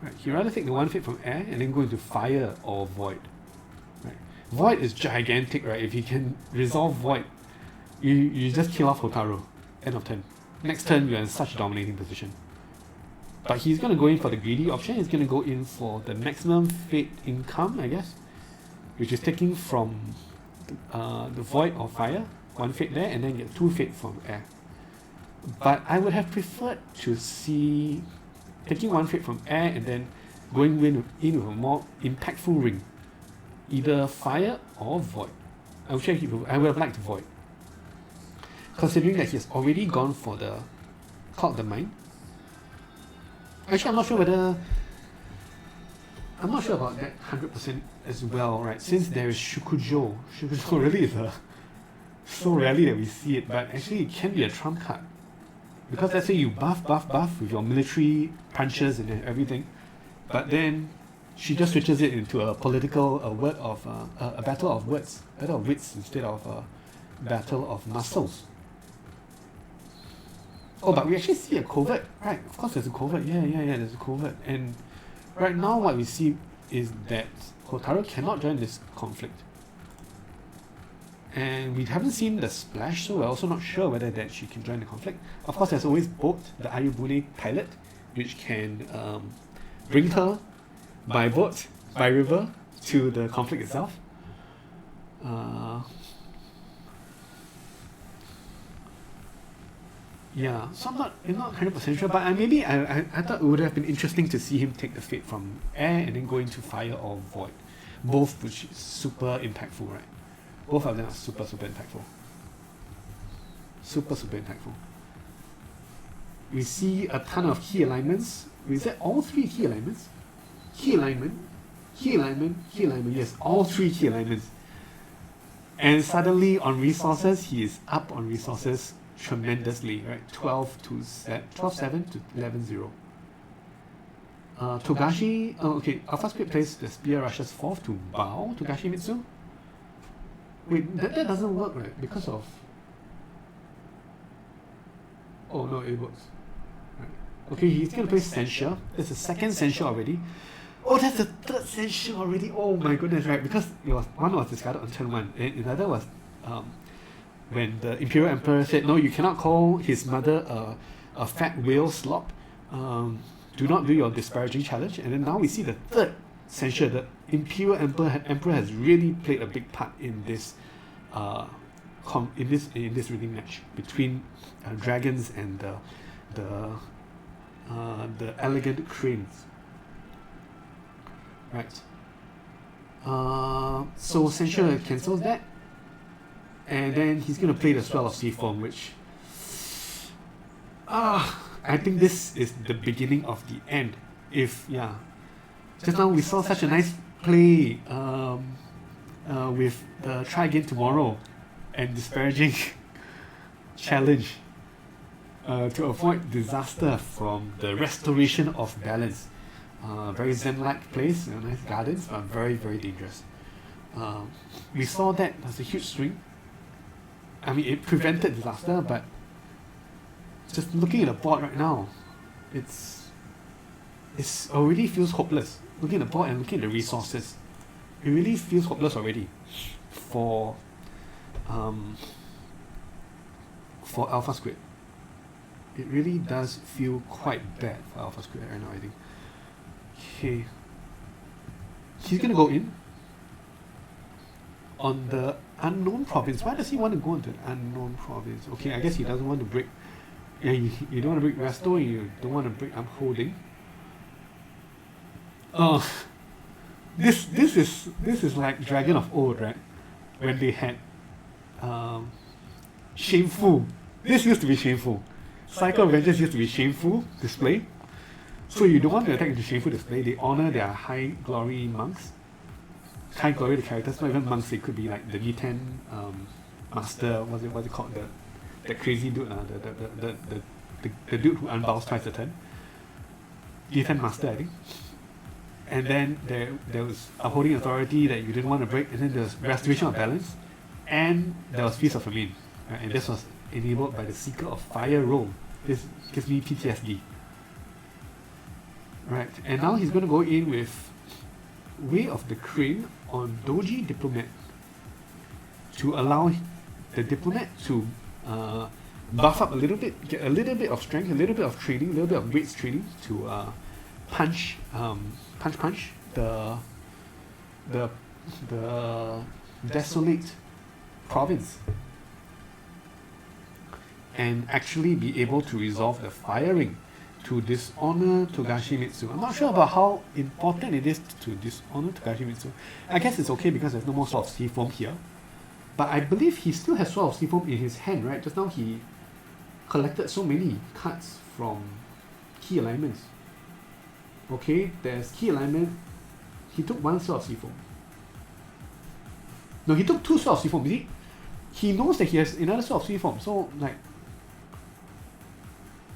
Right, he'd rather take the 1 Fate from air and then go into fire or Void. Right. Void is gigantic, right? If he can resolve Void, you just kill off Hotaru. End of turn. Next turn, you're in such a dominating position. But he's going to go in for the greedy option. He's going to go in for the maximum Fate income, I guess, which is taking from the Void or Fire, 1 Fate there, and then get 2 Fate from air. But I would have preferred to see taking 1 Fate from air and then going in with a more impactful ring, either Fire or Void. I would have liked Void, considering that he's already gone for the Cloud the Mind. Actually, I'm not sure about that 100% as well, right? Since there is Shukujo. Shukujo really is so rarely that we see it, but actually it can be a trump card. Because let's say you buff with your military punches and everything, but then she just switches it into a political a battle of words, battle of wits instead of a battle of muscles. Oh, but we actually see a covert, right? Of course there's a covert, yeah, there's a covert. And right now what we see is that Hotaru cannot join this conflict. And we haven't seen the splash, so we're also not sure whether that she can join the conflict. Of course, there's always boat, the Ayubune pilot, which can bring her by boat, by river, to the conflict itself. Yeah, so I'm not 100% sure, but I thought it would have been interesting to see him take the Fate from air and then go into fire or void, both which is super impactful, right? Both of them are super impactful. Super impactful. We see a ton of key alignments. Is that all 3 key alignments? Key alignment, yes, all 3 key alignments. And suddenly on resources, he is up on resources tremendously, right? 12-7 to 11-0. Togashi, okay, alphasquid plays the spear rushes 4th to bow Togashi Mitsu. Wait, that doesn't work, right? Because of... Oh no, it works. Right. Okay, he's gonna play censure. That's the second censure already. Oh, that's the third censure already. Oh my goodness, right? Because it was one was discarded on turn one, and another was when the Imperial Emperor said, no, you cannot call his mother a fat whale slop. Do not do your disparaging challenge. And then now we see the third censure. The Imperial Emperor has really played a big part in this in this reading match between dragons and the elegant cranes. Right. So censure cancels that, and then he's gonna play the Swell of Seafoam, which I think this is the beginning of the end. If just now we saw such a nice play with the try again tomorrow and disparaging challenge to avoid disaster from the restoration of balance. Very zen-like place, nice gardens, but very, very dangerous. We saw that as a huge swing. I mean, it prevented disaster, but just looking at the board right now, it's already feels hopeless. Looking at the board and looking at the resources, it really feels hopeless already for alphasquid. It really does feel quite bad for alphasquid right now, I think. Okay, he's gonna go in on the unknown province. Why does he want to go into the unknown province? Okay, I guess he doesn't want to break. Yeah, you don't want to break resto, you don't want to break upholding. This is like Dragon of Old, right? When they had shameful. This used to be shameful. Cycle of Vengeance used to be shameful display. So you don't want to attack into shameful display. They honor their high glory monks. High glory the characters, not even monks. They could be like the D10 master. What's it called? The crazy dude. The dude who unbows twice a turn. D10 master, I think. And then there was upholding authority that you didn't want to break, and then there was restoration of balance, and there was Feast of Famine. Right? And this was enabled by the Seeker of Fire role. This gives me PTSD. Right, and now he's going to go in with Way of the Crane on Doji Diplomat to allow the Diplomat to buff up a little bit, get a little bit of strength, a little bit of training, a little bit of weights training to punch the desolate province and actually be able to resolve the firing to dishonor Togashimitsu. I'm not sure about how important it is to dishonor Togashimitsu. I guess it's okay because there's no more Sword of Seafoam here. But I believe he still has Sword of Seafoam in his hand, right? Just now he collected so many cards from key alignments. Okay, there's key alignment. He took one Sword of Seafoam. No, he took two Sword of Seafoam. You see? He knows that he has another Sword of Seafoam. So, like,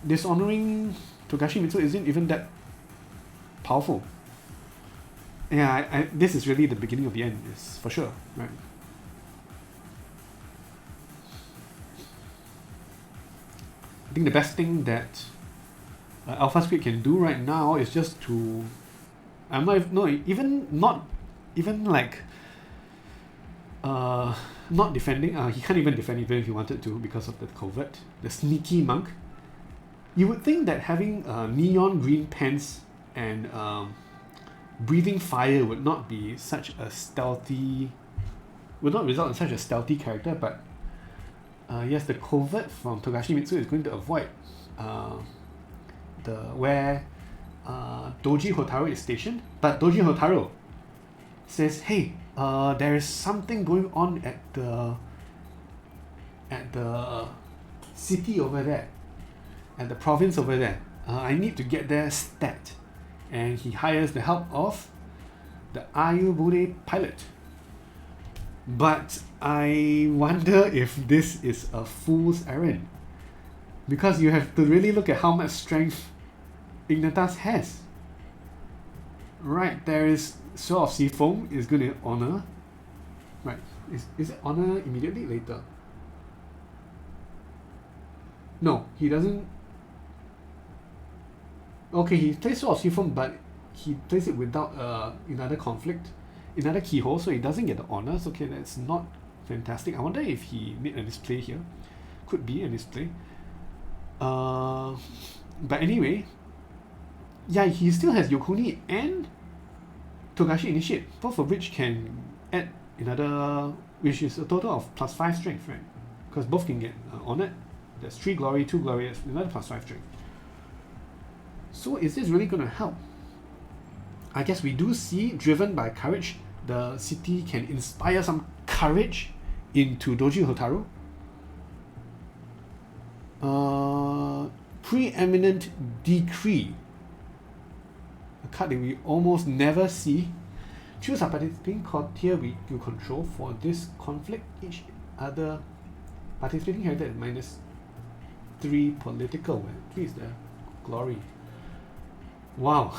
dishonoring Togashimitsu isn't even that powerful. Yeah, this is really the beginning of the end, is for sure, right? I think the best thing that alphasquid can do right now is just to, not defending. He can't even defend even if he wanted to because of the covert, the sneaky monk. You would think that having neon green pants and breathing fire would not be such a stealthy, would not result in such a stealthy character, but yes, the covert from Togashimitsu is going to avoid where Doji Hotaru is stationed. But Doji Hotaru says, hey, there is something going on at the city over there, at the province over there. I need to get there stat. And he hires the help of the Ayubune pilot. But I wonder if this is a fool's errand, because you have to really look at how much strength Ignithas has. Right, there is Sword of Seafoam is going to honor. Right, Is it honor immediately later? No, he doesn't. Okay, he plays Sword of Seafoam, but he plays it without another conflict, another keyhole, so he doesn't get the honors. Okay, that's not fantastic. I wonder if he made a misplay here. Could be a misplay. But anyway, yeah, he still has Yokuni and Togashi Initiate, both of which can add another, which is a total of +5 strength, right? Because both can get honored. There's 3 glory, 2 glory, that's another +5 strength. So is this really going to help? I guess we do see, driven by courage, the city can inspire some courage into Doji Hotaru. Preeminent Decree, a card that we almost never see. Choose a participating courtier you control for this conflict. Each other participating character is -3 political. 3 is the glory. Wow.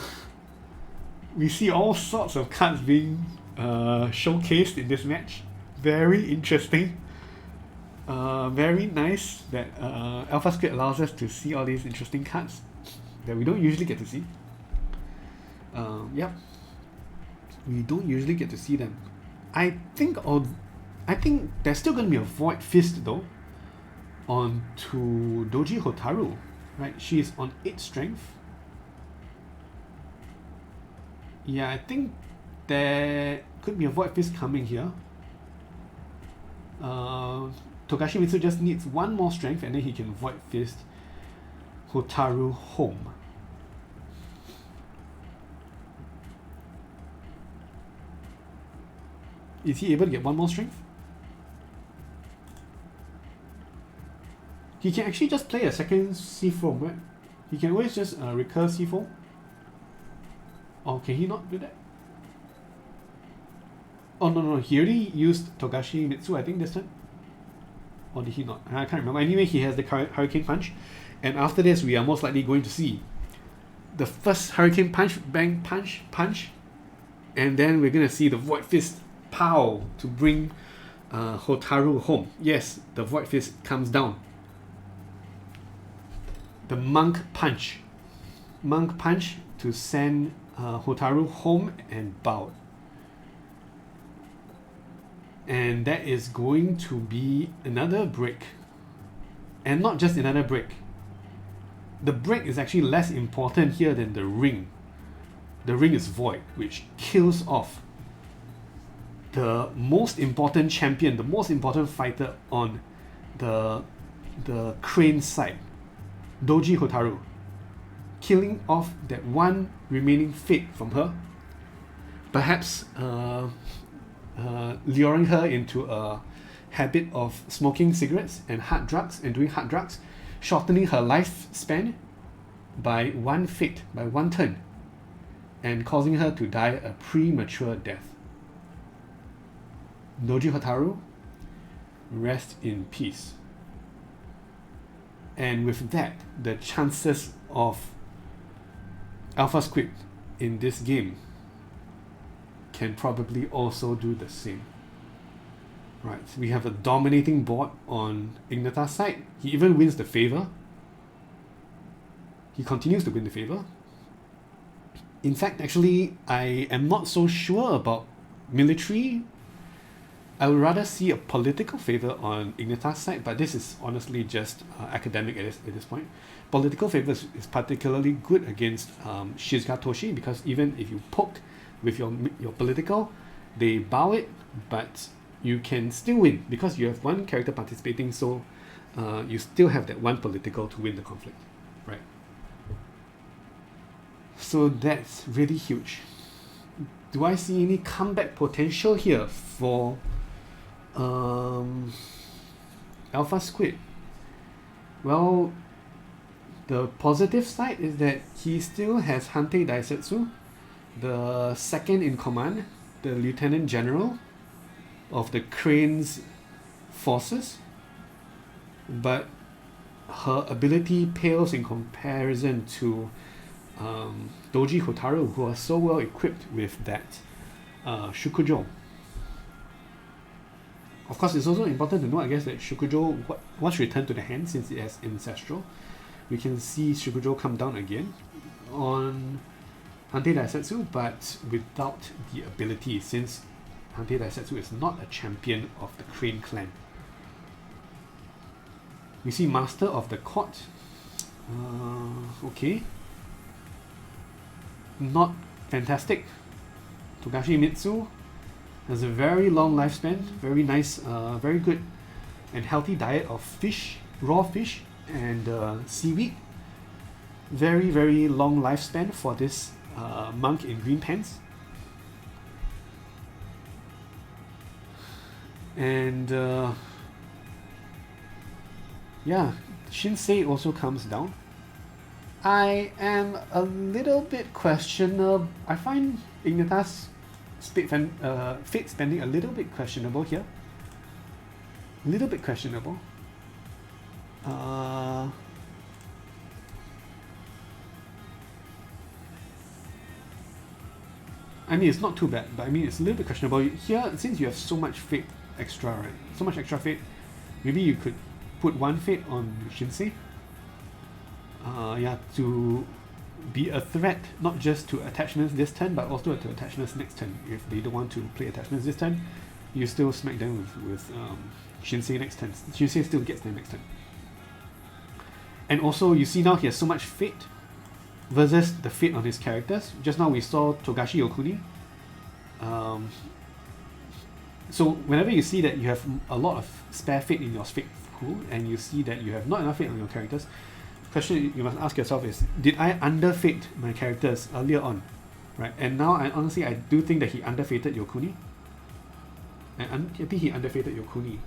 We see all sorts of cards being showcased in this match. Very interesting. Very nice that alphasquid allows us to see all these interesting cards that we don't usually get to see. Yep, we don't usually get to see them. I think there's still going to be a Void Fist though on to Doji Hotaru, right? She is on 8 strength. Yeah, I think there could be a Void Fist coming here. Togashi Mitsu just needs 1 more strength and then he can Void Fist Hotaru home. Is he able to get 1 more strength? He can actually just play a second Seafoam, right? He can always just recur Seafoam. Or can he not do that? Oh no, he already used Togashi Mitsu, I think, this time. Or did he not? I can't remember. Anyway, he has the Hurricane Punch. And after this, we are most likely going to see the first Hurricane Punch, bang, punch. And then we're going to see the Void Fist, pow, to bring Hotaru home. Yes, the Void Fist comes down. The Monk Punch. Monk Punch to send Hotaru home and bow. And that is going to be another break. And not just another break. The break is actually less important here than the ring. The ring is void, which kills off the most important champion, the most important fighter on the crane side, Doji Hotaru. Killing off that one remaining fate from her. Perhaps luring her into a habit of smoking cigarettes and hard drugs and doing hard drugs, shortening her lifespan by 1 fate, by 1 turn, and causing her to die a premature death. Doji Hotaru, rest in peace. And with that, the chances of alphasquid in this game can probably also do the same. Right, so we have a dominating board on Ignithas' side. He even wins the favor. He continues to win the favor. In fact, actually, I am not so sure about military. I would rather see a political favor on Ignithas' side, but this is honestly just academic at this point. Political favor is particularly good against Shizuka Toshi, because even if you poke with your political, they bow it, but you can still win because you have 1 character participating, so you still have that 1 political to win the conflict, right? So that's really huge. Do I see any comeback potential here for alphasquid? Well, the positive side is that he still has Hantei Daisetsu, the second in command, the lieutenant general of the Crane's forces, but her ability pales in comparison to Doji Hotaru, who are so well equipped with that Shukujo. Of course, it's also important to know, I guess, that Shukujo, once returned to the hand, since it has Ancestral, we can see Shukujo come down again on Hante Daisetsu, but without the ability, since Hante Daisetsu is not a champion of the Crane clan. We see Master of the Court. Okay. Not fantastic. Togashi Mitsu has a very long lifespan, very nice, very good and healthy diet of fish, raw fish and seaweed. Very, very long lifespan for this monk in green pants. And yeah, Shinsei also comes down. I am a little bit questionable. I find Ignithas' fate spending a little bit questionable here. A little bit questionable. I mean, it's not too bad, but I mean, it's a little bit questionable. Here, since you have so much fate extra, right? So much extra fate, maybe you could put one fate on Shinsei. Yeah, to be a threat not just to attachments this turn, but also to attachments next turn. If they don't want to play attachments this turn, you still smack them with Shinsei next turn. Shinsei still gets them next turn. And also, you see now he has so much fate versus the fate on his characters. Just now we saw Togashi Yokuni. So whenever you see that you have a lot of spare fate in your fate pool, and you see that you have not enough fate on your characters, question you must ask yourself is, did I underfate my characters earlier on, right? And now I do think that he underfated Yokuni. I think he underfated Yokuni,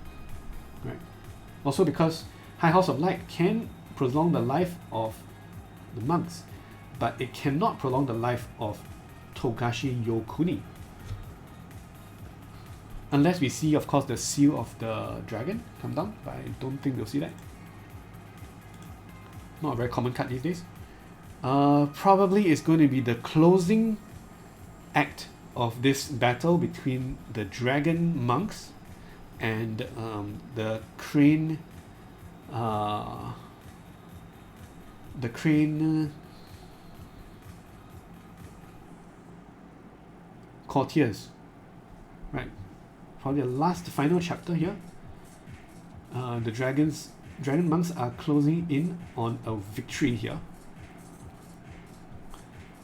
right? Also because High House of Light can prolong the life of the monks, but it cannot prolong the life of Togashi Yokuni. Unless we see, of course, the seal of the dragon come down, but I don't think we'll see that. Not a very common card these days. Probably is going to be the closing act of this battle between the dragon monks and the crane courtiers, right? Probably the last final chapter here. The dragon monks are closing in on a victory here,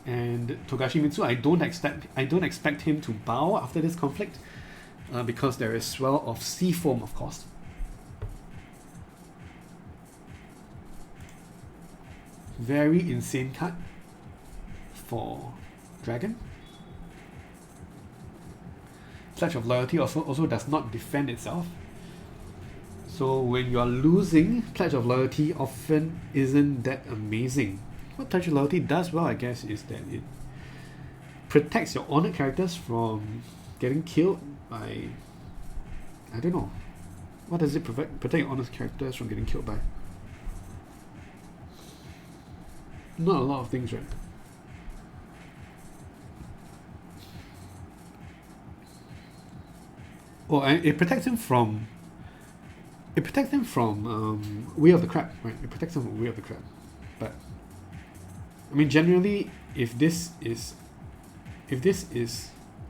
and Togashi Mitsu, I don't expect him to bow after this conflict, because there is swell of sea foam, of course. Very insane card for dragon. Pledge of Loyalty also does not defend itself. So when you are losing, Pledge of Loyalty often isn't that amazing. What Pledge of Loyalty does well, I guess, is that it protects your honored characters from getting killed by, I don't know, what does it protect your honored characters from getting killed by? Not a lot of things, right? Oh, and it protects him from. It protects him from Way of the Crab, right? It protects him from Way of the Crab. But I mean, generally, if this is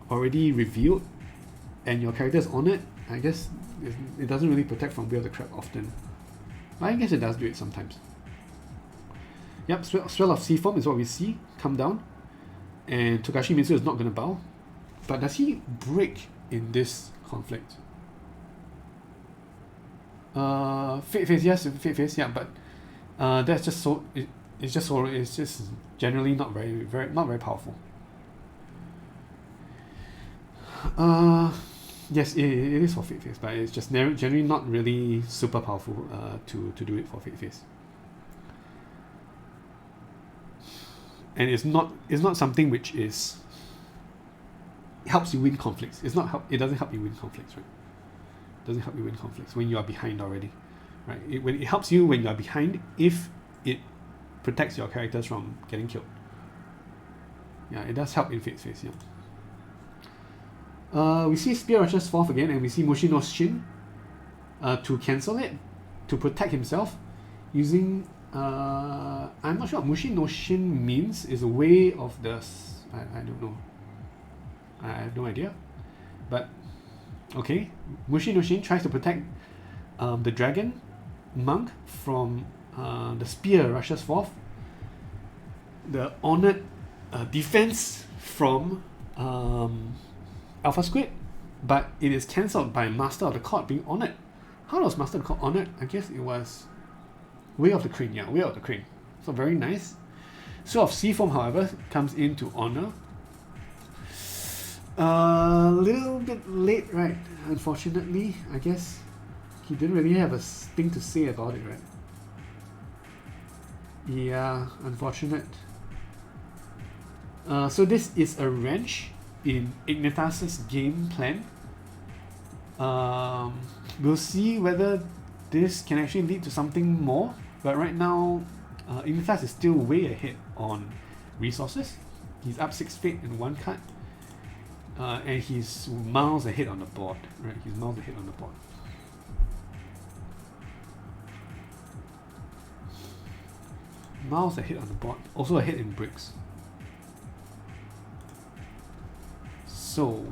already revealed and your character is on it, I guess it doesn't really protect from Way of the Crab often. But I guess it does do it sometimes. Yep, Swell of Sea Foam is what we see come down, and Togashi Mitsu is not going to bow. But does he break in this conflict? Fate Face, yes, Fate Face, yeah, but that's just so it's just generally not very powerful. Yes, it is for Fate Face, but it's just generally not really super powerful to do it for Fate Face. And it's not something which helps you win conflicts. It doesn't help you win conflicts, right? It doesn't help you win conflicts when you are behind already, right? It helps you when you are behind if it protects your characters from getting killed. Yeah, it does help in Fate's Face, yeah. We see Spear Rushers 4th again, and we see Mushi no Shin. to cancel it, to protect himself, using I'm not sure what Mushi no Shin means. Is a way of the I don't know. I have no idea. But okay, Mushi no Shin tries to protect the dragon monk from the spear rushes forth. The honored defense from alphasquid, but it is cancelled by Master of the Court being honored. How was Master of the Court honored? I guess it was Way of the Crane. Yeah, Way of the Crane. So very nice. Sword of Seafoam, however, comes in to honor. A little bit late, right? Unfortunately, I guess he didn't really have a thing to say about it, right? Yeah, unfortunate. So this is a wrench in Ignithas' game plan. We'll see whether this can actually lead to something more, but right now Ignithas is still way ahead on resources. He's up 6 fate in one cut, and he's miles ahead on the board. Right, he's miles ahead on the board. Miles ahead on the board, also ahead in bricks. So.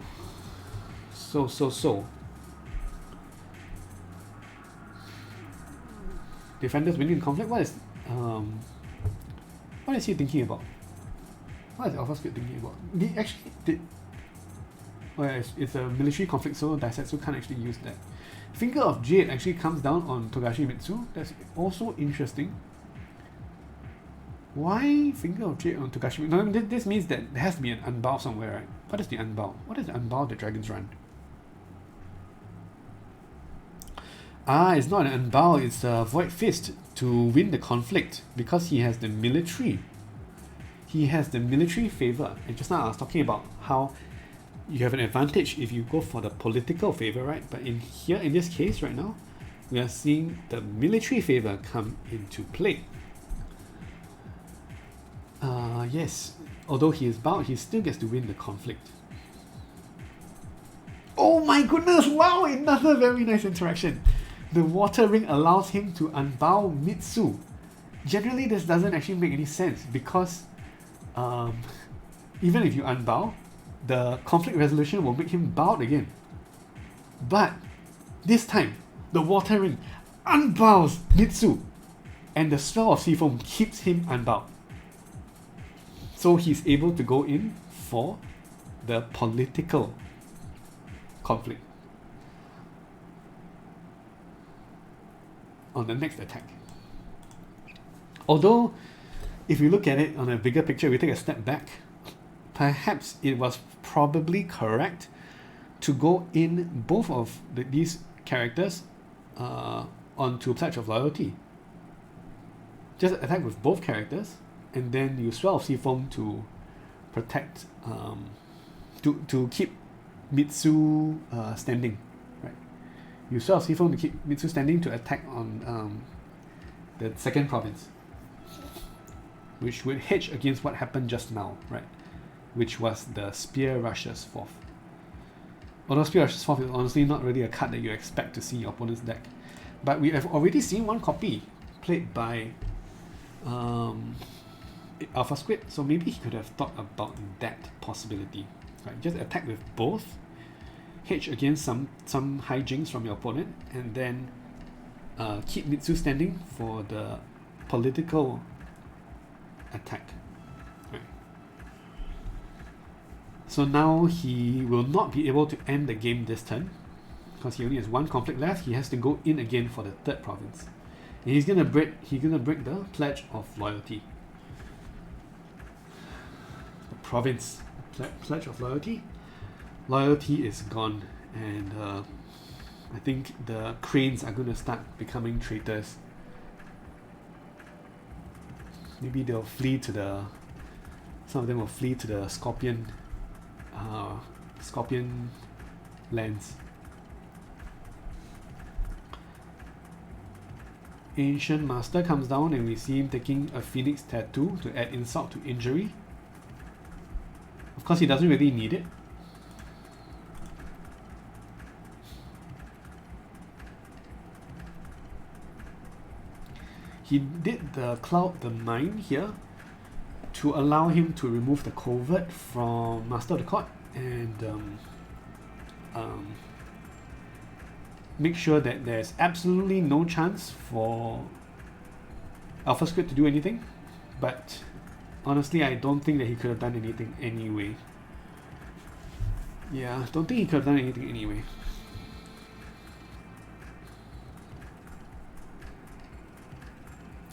Defenders winning conflict. What is he thinking about? What is alphasquid thinking about? He actually did. Oh yeah, it's a military conflict, so Daisetsu can't actually use that. Finger of Jade actually comes down on Togashi Mitsu. That's also interesting. Why Finger of Jade on Togashi Mitsu? No, this means that there has to be an unbow somewhere, right? What is the unbow? What is the unbow the dragons run? It's not an unbow, it's a Void Fist to win the conflict because he has the military. He has the military favor. And just now I was talking about how you have an advantage if you go for the political favor, right? But in here, in this case right now, we are seeing the military favor come into play. Yes, although he is bound, he still gets to win the conflict. Oh my goodness, wow, another very nice interaction. The water ring allows him to unbow Mitsu. Generally, this doesn't actually make any sense because even if you unbow, the conflict resolution will make him bowed again. But this time, the water ring unbows Mitsu, and the Sword of Seafoam keeps him unbowed. So he's able to go in for the political conflict on the next attack. Although, if you look at it on a bigger picture, we take a step back, perhaps it was probably correct to go in both of these characters onto Pledge of Loyalty. Just attack with both characters, and then you Swell of Seafoam to protect, to keep Mitsu standing. Right? You Swell of Seafoam to keep Mitsu standing to attack on the second province, which would hedge against what happened just now, right? Which was the Spear Rushes forth. Although Spear Rushes forth is honestly not really a card that you expect to see in your opponent's deck. But we have already seen one copy played by alphasquid, so maybe he could have thought about that possibility. Right? Just attack with both, hedge against some hijinks from your opponent, and then keep Mitsu standing for the political attack. Right. So now he will not be able to end the game this turn because he only has one conflict left. He has to go in again for the third province. And he's gonna break the Pledge of Loyalty. The province Pledge of Loyalty. Loyalty is gone, and I think the cranes are gonna start becoming traitors. Maybe they'll flee to the. Some of them will flee to the Scorpion lands. Ancient Master comes down, and we see him taking a Phoenix Tattoo to add insult to injury. Of course, he doesn't really need it. he did the cloud the mine here to allow him to remove the covert from Master of the Court and make sure that there's absolutely no chance for alphasquid to do anything. But honestly, I don't think that he could have done anything anyway. Yeah, don't think he could have done anything anyway.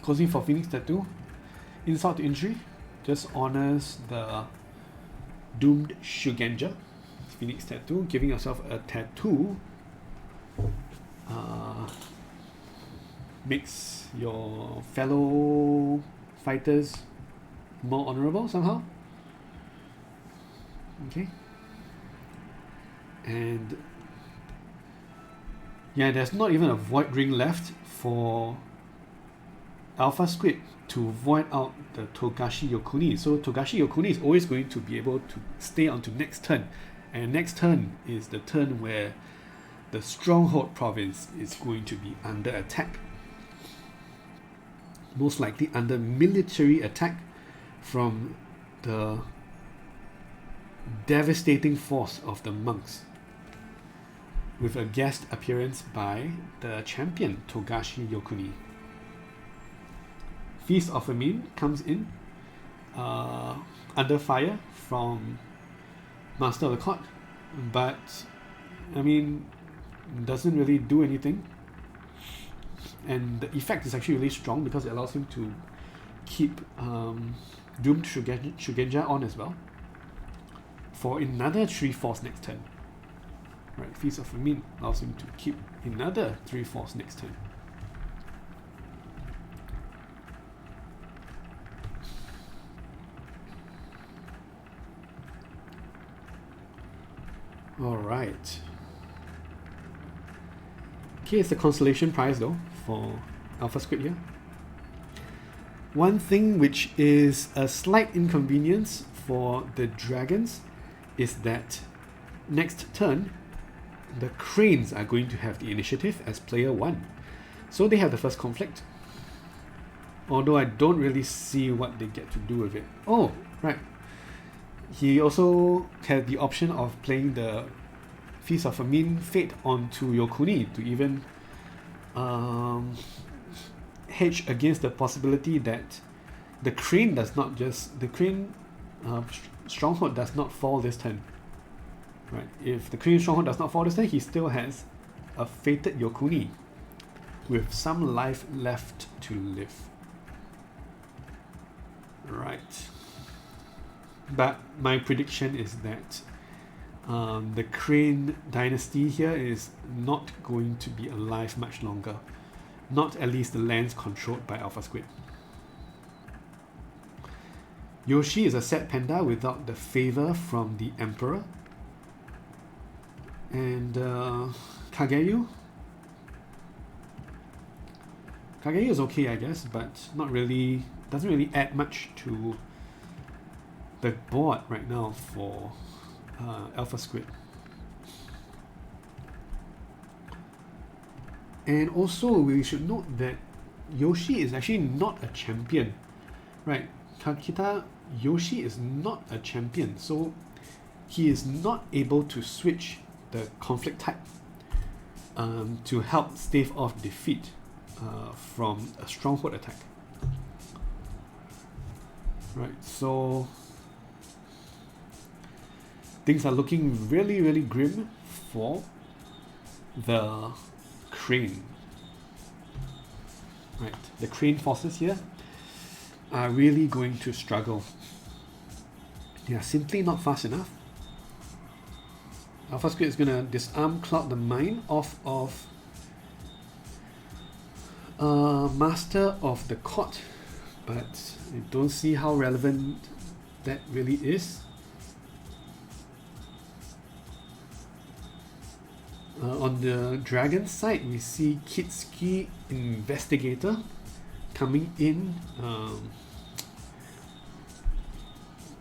Closing for Phoenix Tattoo. Insult to injury. Just honors the doomed Shugenja. Phoenix Tattoo. Giving yourself a tattoo makes your fellow fighters more honorable somehow. Okay. And yeah, there's not even a void ring left for alphasquid to void out the Togashi Yokuni. So Togashi Yokuni is always going to be able to stay on to next turn. And next turn is the turn where the Stronghold province is going to be under attack. Most likely under military attack from the devastating force of the monks, with a guest appearance by the champion Togashi Yokuni. Feast of Famine comes in under fire from Master of the Court, but I mean, doesn't really do anything, and the effect is actually really strong because it allows him to keep doomed Shugenja on as well for another 3 force next turn. Right, Feast of Famine allows him to keep another 3 force next turn. Alright. Okay, it's the consolation prize though for alphasquid here. One thing which is a slight inconvenience for the dragons is that next turn the cranes are going to have the initiative as player 1. So they have the first conflict. Although I don't really see what they get to do with it. Oh, right. He also had the option of playing the Feast of Famine Fate onto Yokuni to even hedge against the possibility that the crane stronghold does not fall this turn. Right. If the crane stronghold does not fall this turn, he still has a fated Yokuni with some life left to live. Right. But my prediction is that the Crane dynasty here is not going to be alive much longer. Not at least the lands controlled by alphasquid. Yoshi is a sad panda without the favor from the Emperor. And Kageyu is okay, I guess, but not really, doesn't really add much to the board right now for alphasquid. And also we should note that Yoshi is actually not a champion, right? Kakita Yoshi is not a champion, so he is not able to switch the conflict type to help stave off defeat from a stronghold attack. Right, so things are looking really, really grim for the Crane. Right, the Crane forces here are really going to struggle. They are simply not fast enough. alphasquid is going to disarm Cloud the Mine off of Master of the Court, but I don't see how relevant that really is. On the dragon side, we see Kitsuki Investigator coming in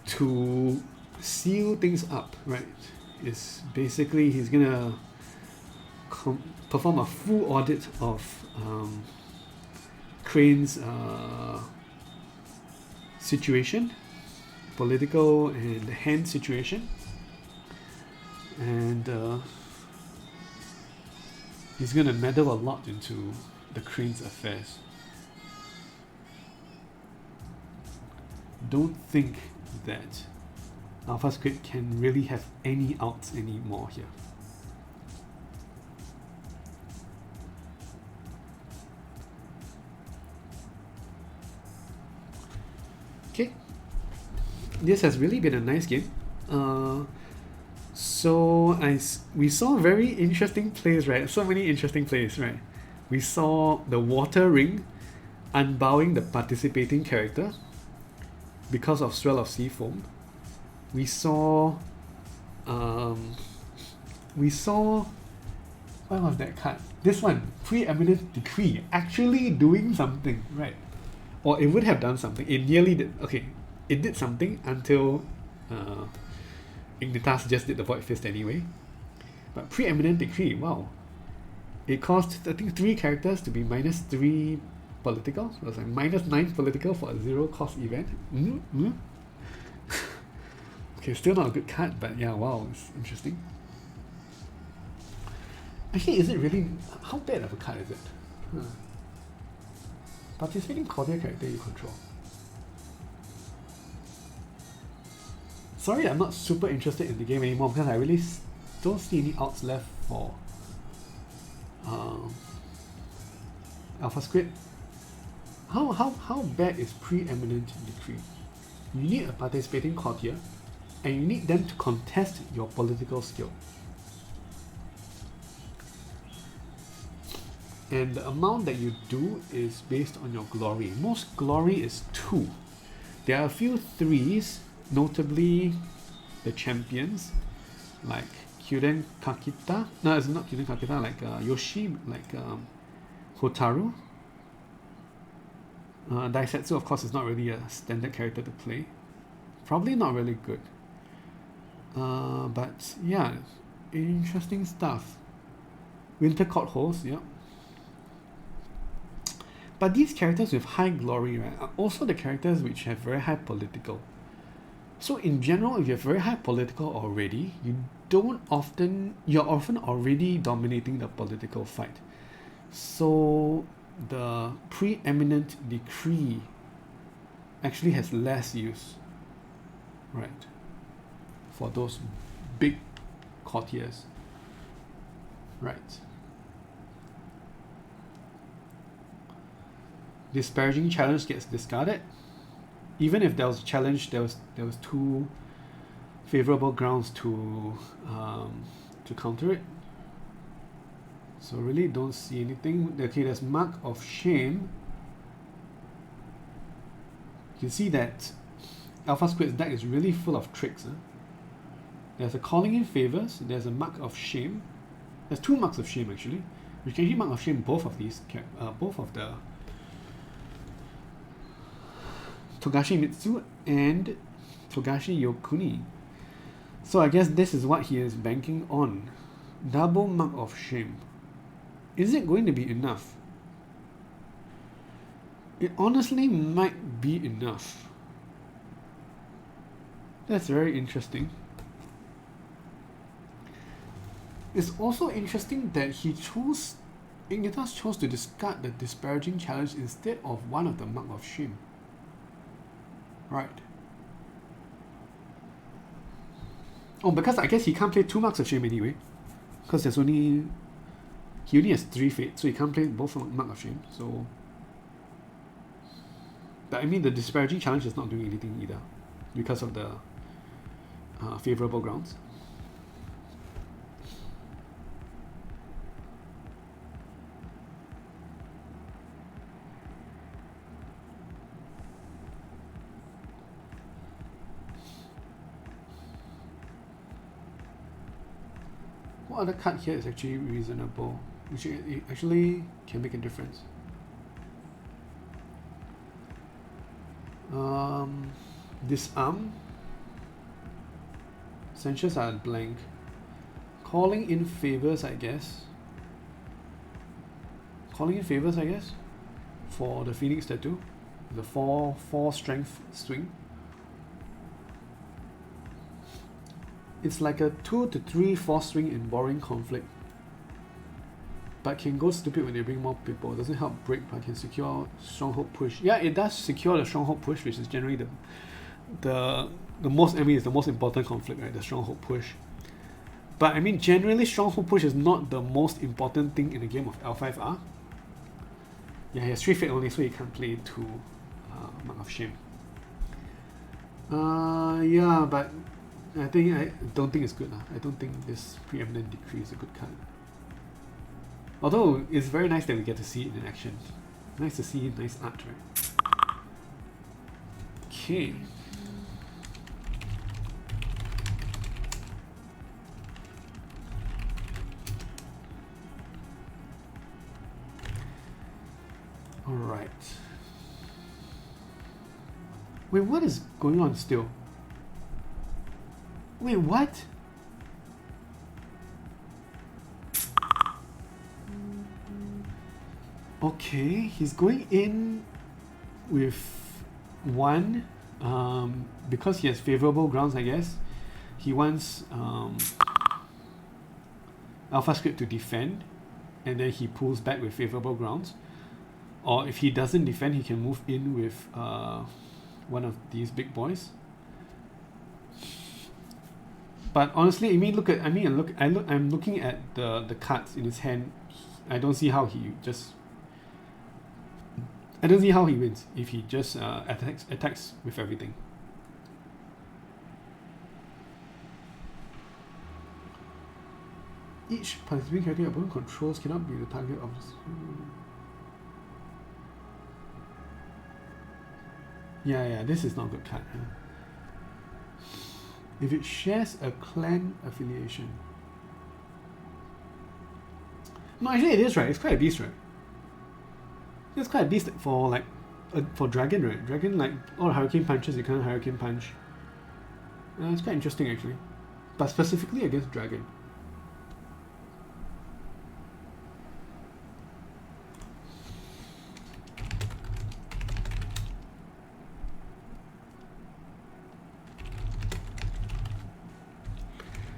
to seal things up, right? It's basically he's gonna perform a full audit of Ukraine's situation, political and hand situation, and he's going to meddle a lot into the Crane's affairs. Don't think that alphasquid can really have any outs anymore here. Okay, this has really been a nice game. We saw very interesting plays, right? So many interesting plays, right? We saw the water ring unbowing the participating character because of Swell of Sea Foam. We saw what was that card? This one, Preeminent Decree, actually doing something, right? Or it would have done something. It nearly did. Okay, it did something until Ignithas just did the Void Fist anyway. But Preeminent Decree, wow. It cost, I think, 3 characters to be -3 political. So it was like -9 political for a 0 cost event. Okay, still not a good card, but yeah, wow, it's interesting. Actually, is it really... How bad of a card is it? Participating courtier character you control. Sorry, I'm not super interested in the game anymore because I really don't see any outs left for alphasquid. How bad is Preeminent Decree? You need a participating courtier, and you need them to contest your political skill. And the amount that you do is based on your glory. Most glory is 2. There are a few 3s, notably the champions, like Kyuden Kakita. No, it's not Kyuden Kakita, like Yoshi, like Hotaru. Daisetsu, of course, is not really a standard character to play. Probably not really good. But yeah, interesting stuff. Winter Court Host, yeah. But these characters with high glory, right, are also the characters which have very high political. So in general, if you have very high political already, you're often already dominating the political fight. So the Preeminent Decree actually has less use, right, for those big courtiers, right. Disparaging challenge gets discarded. Even if there was a challenge, there was 2 favorable grounds to counter it. So really don't see anything. Okay, there's Mark of Shame. You can see that alphasquid's deck is really full of tricks. There's a Calling in Favors. There's a Mark of Shame. There's 2 Marks of Shame actually. You can actually Mark of Shame both of these, both of the Togashi Mitsu and Togashi Yokuni. So I guess this is what he is banking on. Double Mark of Shame. Is it going to be enough? It honestly might be enough. That's very interesting. It's also interesting that Ignithas chose to discard the Disparaging Challenge instead of one of the Mark of Shame. Right. Oh, because I guess he can't play 2 Marks of Shame anyway. Because he only has 3 Fate, so he can't play both Mark of Shame. So, but I mean, the Disparaging Challenge is not doing anything either because of the favorable grounds. What other card here is actually reasonable, which it actually can make a difference? Disarm. Censures are blank. Calling in Favors, I guess. for the Phoenix Tattoo. The 4 strength swing. It's like a 2 to 3 force swing in boring conflict. But can go stupid when they bring more people. It doesn't help break, but can secure stronghold push. Yeah, it does secure the stronghold push, which is generally the most, I mean, it's the most important conflict, right? The stronghold push. But I mean, generally, stronghold push is not the most important thing in a game of L5R. Yeah, he has 3 fate only, so he can't play 2 Mark of Shame. Yeah, but I don't think it's good. I don't think this preeminent decree is a good card. Although it's very nice that we get to see it in action. Nice to see nice art, right? Okay. Alright. Wait, what is going on still? Wait, what? Okay, he's going in with 1 because he has favorable grounds, I guess. He wants alphasquid to defend, and then he pulls back with favorable grounds. Or if he doesn't defend, he can move in with one of these big boys. But honestly, I mean, I'm looking at the cards in his hand. I don't see how he wins if he just attacks with everything. Each participating character opponent controls cannot be the target of this. Yeah, this is not a good card. Huh? If it shares a clan affiliation. No, actually it is, right? It's quite a beast, right? It's quite a beast for like for dragon, right? Dragon, like all hurricane punches, you can't hurricane punch. It's quite interesting actually, but specifically against dragon.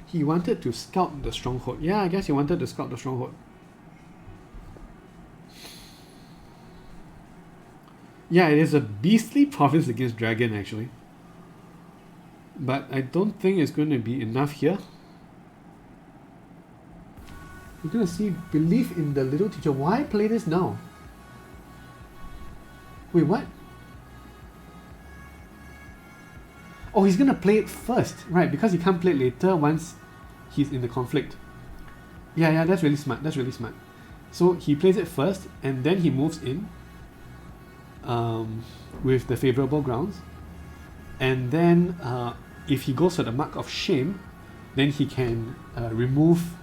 He wanted to scout the stronghold. Yeah, I guess he wanted to scout the stronghold. Yeah, it is a beastly province against dragon actually. But I don't think it's going to be enough here. We're going to see belief in the little teacher. Why play this now? Wait, what? Oh, he's going to play it first. Right, because he can't play it later once he's in the conflict. Yeah, that's really smart. That's really smart. So he plays it first and then he moves in with the favorable grounds. And then if he goes for the Mark of Shame, then he can remove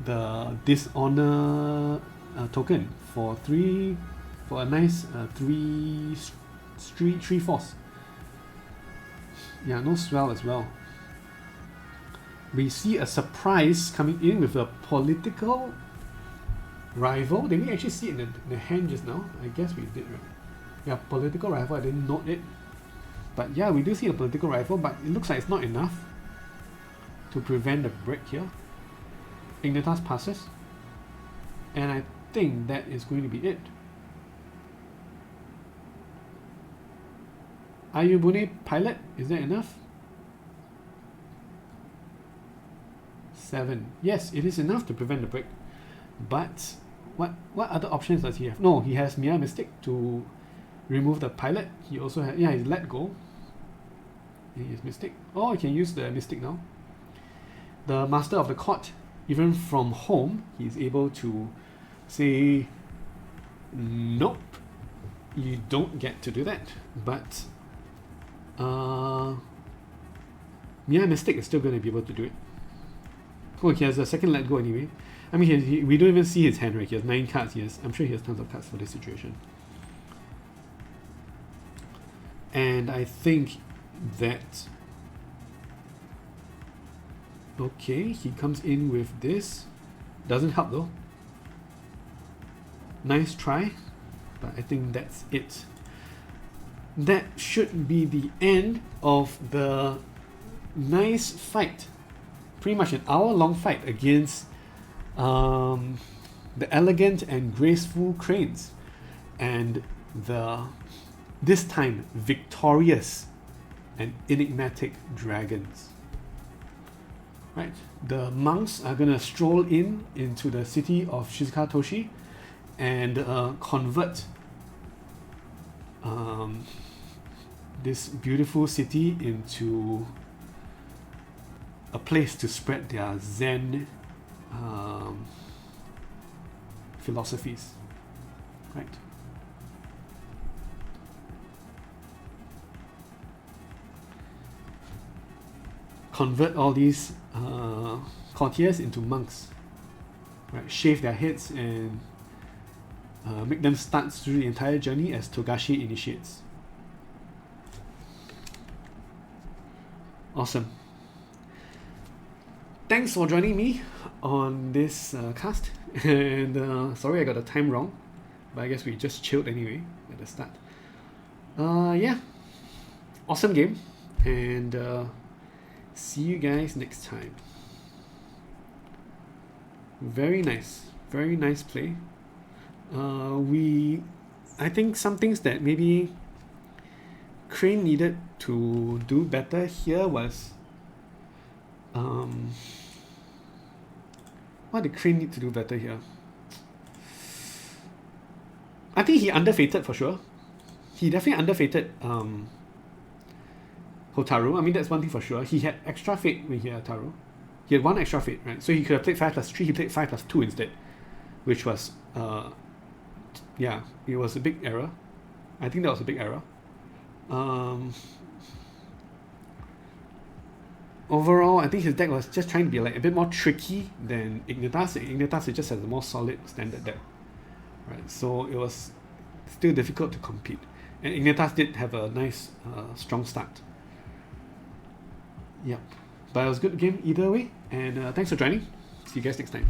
the Dishonor token for a nice 3 force. Yeah, no swell as well. We see a surprise coming in with a political rival. Did we actually see it in the hand just now? I guess we did, right? Yeah, political rival. I didn't note it. But yeah, we do see a political rival, but it looks like it's not enough to prevent the break here. Ignithas passes. And I think that is going to be it. Ayubune pilot, is that enough? 7. Yes, it is enough to prevent the break. But what other options does he have? No, he has Mia Mystic to remove the pilot. He also has, yeah, he's let go. And he has Mystic. Oh, he can use the Mystic now. The Master of the Court, even from home, he's able to say, nope, you don't get to do that. But Mia Mystic is still going to be able to do it. Oh, he has a second let go anyway. I mean, we don't even see his hand, right? He has 9 cards. I'm sure he has tons of cards for this situation. And I think that... Okay, he comes in with this. Doesn't help though. Nice try. But I think that's it. That should be the end of the nice fight. Pretty much an hour-long fight against the elegant and graceful cranes, and the this time victorious and enigmatic dragons. Right, the monks are gonna stroll into the city of Shizuka Toshi and convert this beautiful city into a place to spread their Zen philosophies, right? Convert all these courtiers into monks, right? Shave their heads and make them start through the entire journey as Togashi initiates. Awesome. Thanks for joining me on this cast. And sorry I got the time wrong, but I guess we just chilled anyway at the start. Yeah, awesome game, and see you guys next time. Very nice play. I think some things that maybe Crane needed to do better here was what did Crane need to do better here? I think he underfated for sure. He definitely underfated Hotaru. I mean, that's one thing for sure. He had extra fate when he had Hotaru. He had one extra fate, right? So he could have played 5+3, he played 5+2 instead, which was yeah, it was a big error. I think that was a big error. Overall, I think his deck was just trying to be like a bit more tricky than Ignithas. Ignithas just has a more solid standard deck, right? So it was still difficult to compete. And Ignithas did have a nice, strong start. Yep, but it was a good game either way. And thanks for joining. See you guys next time.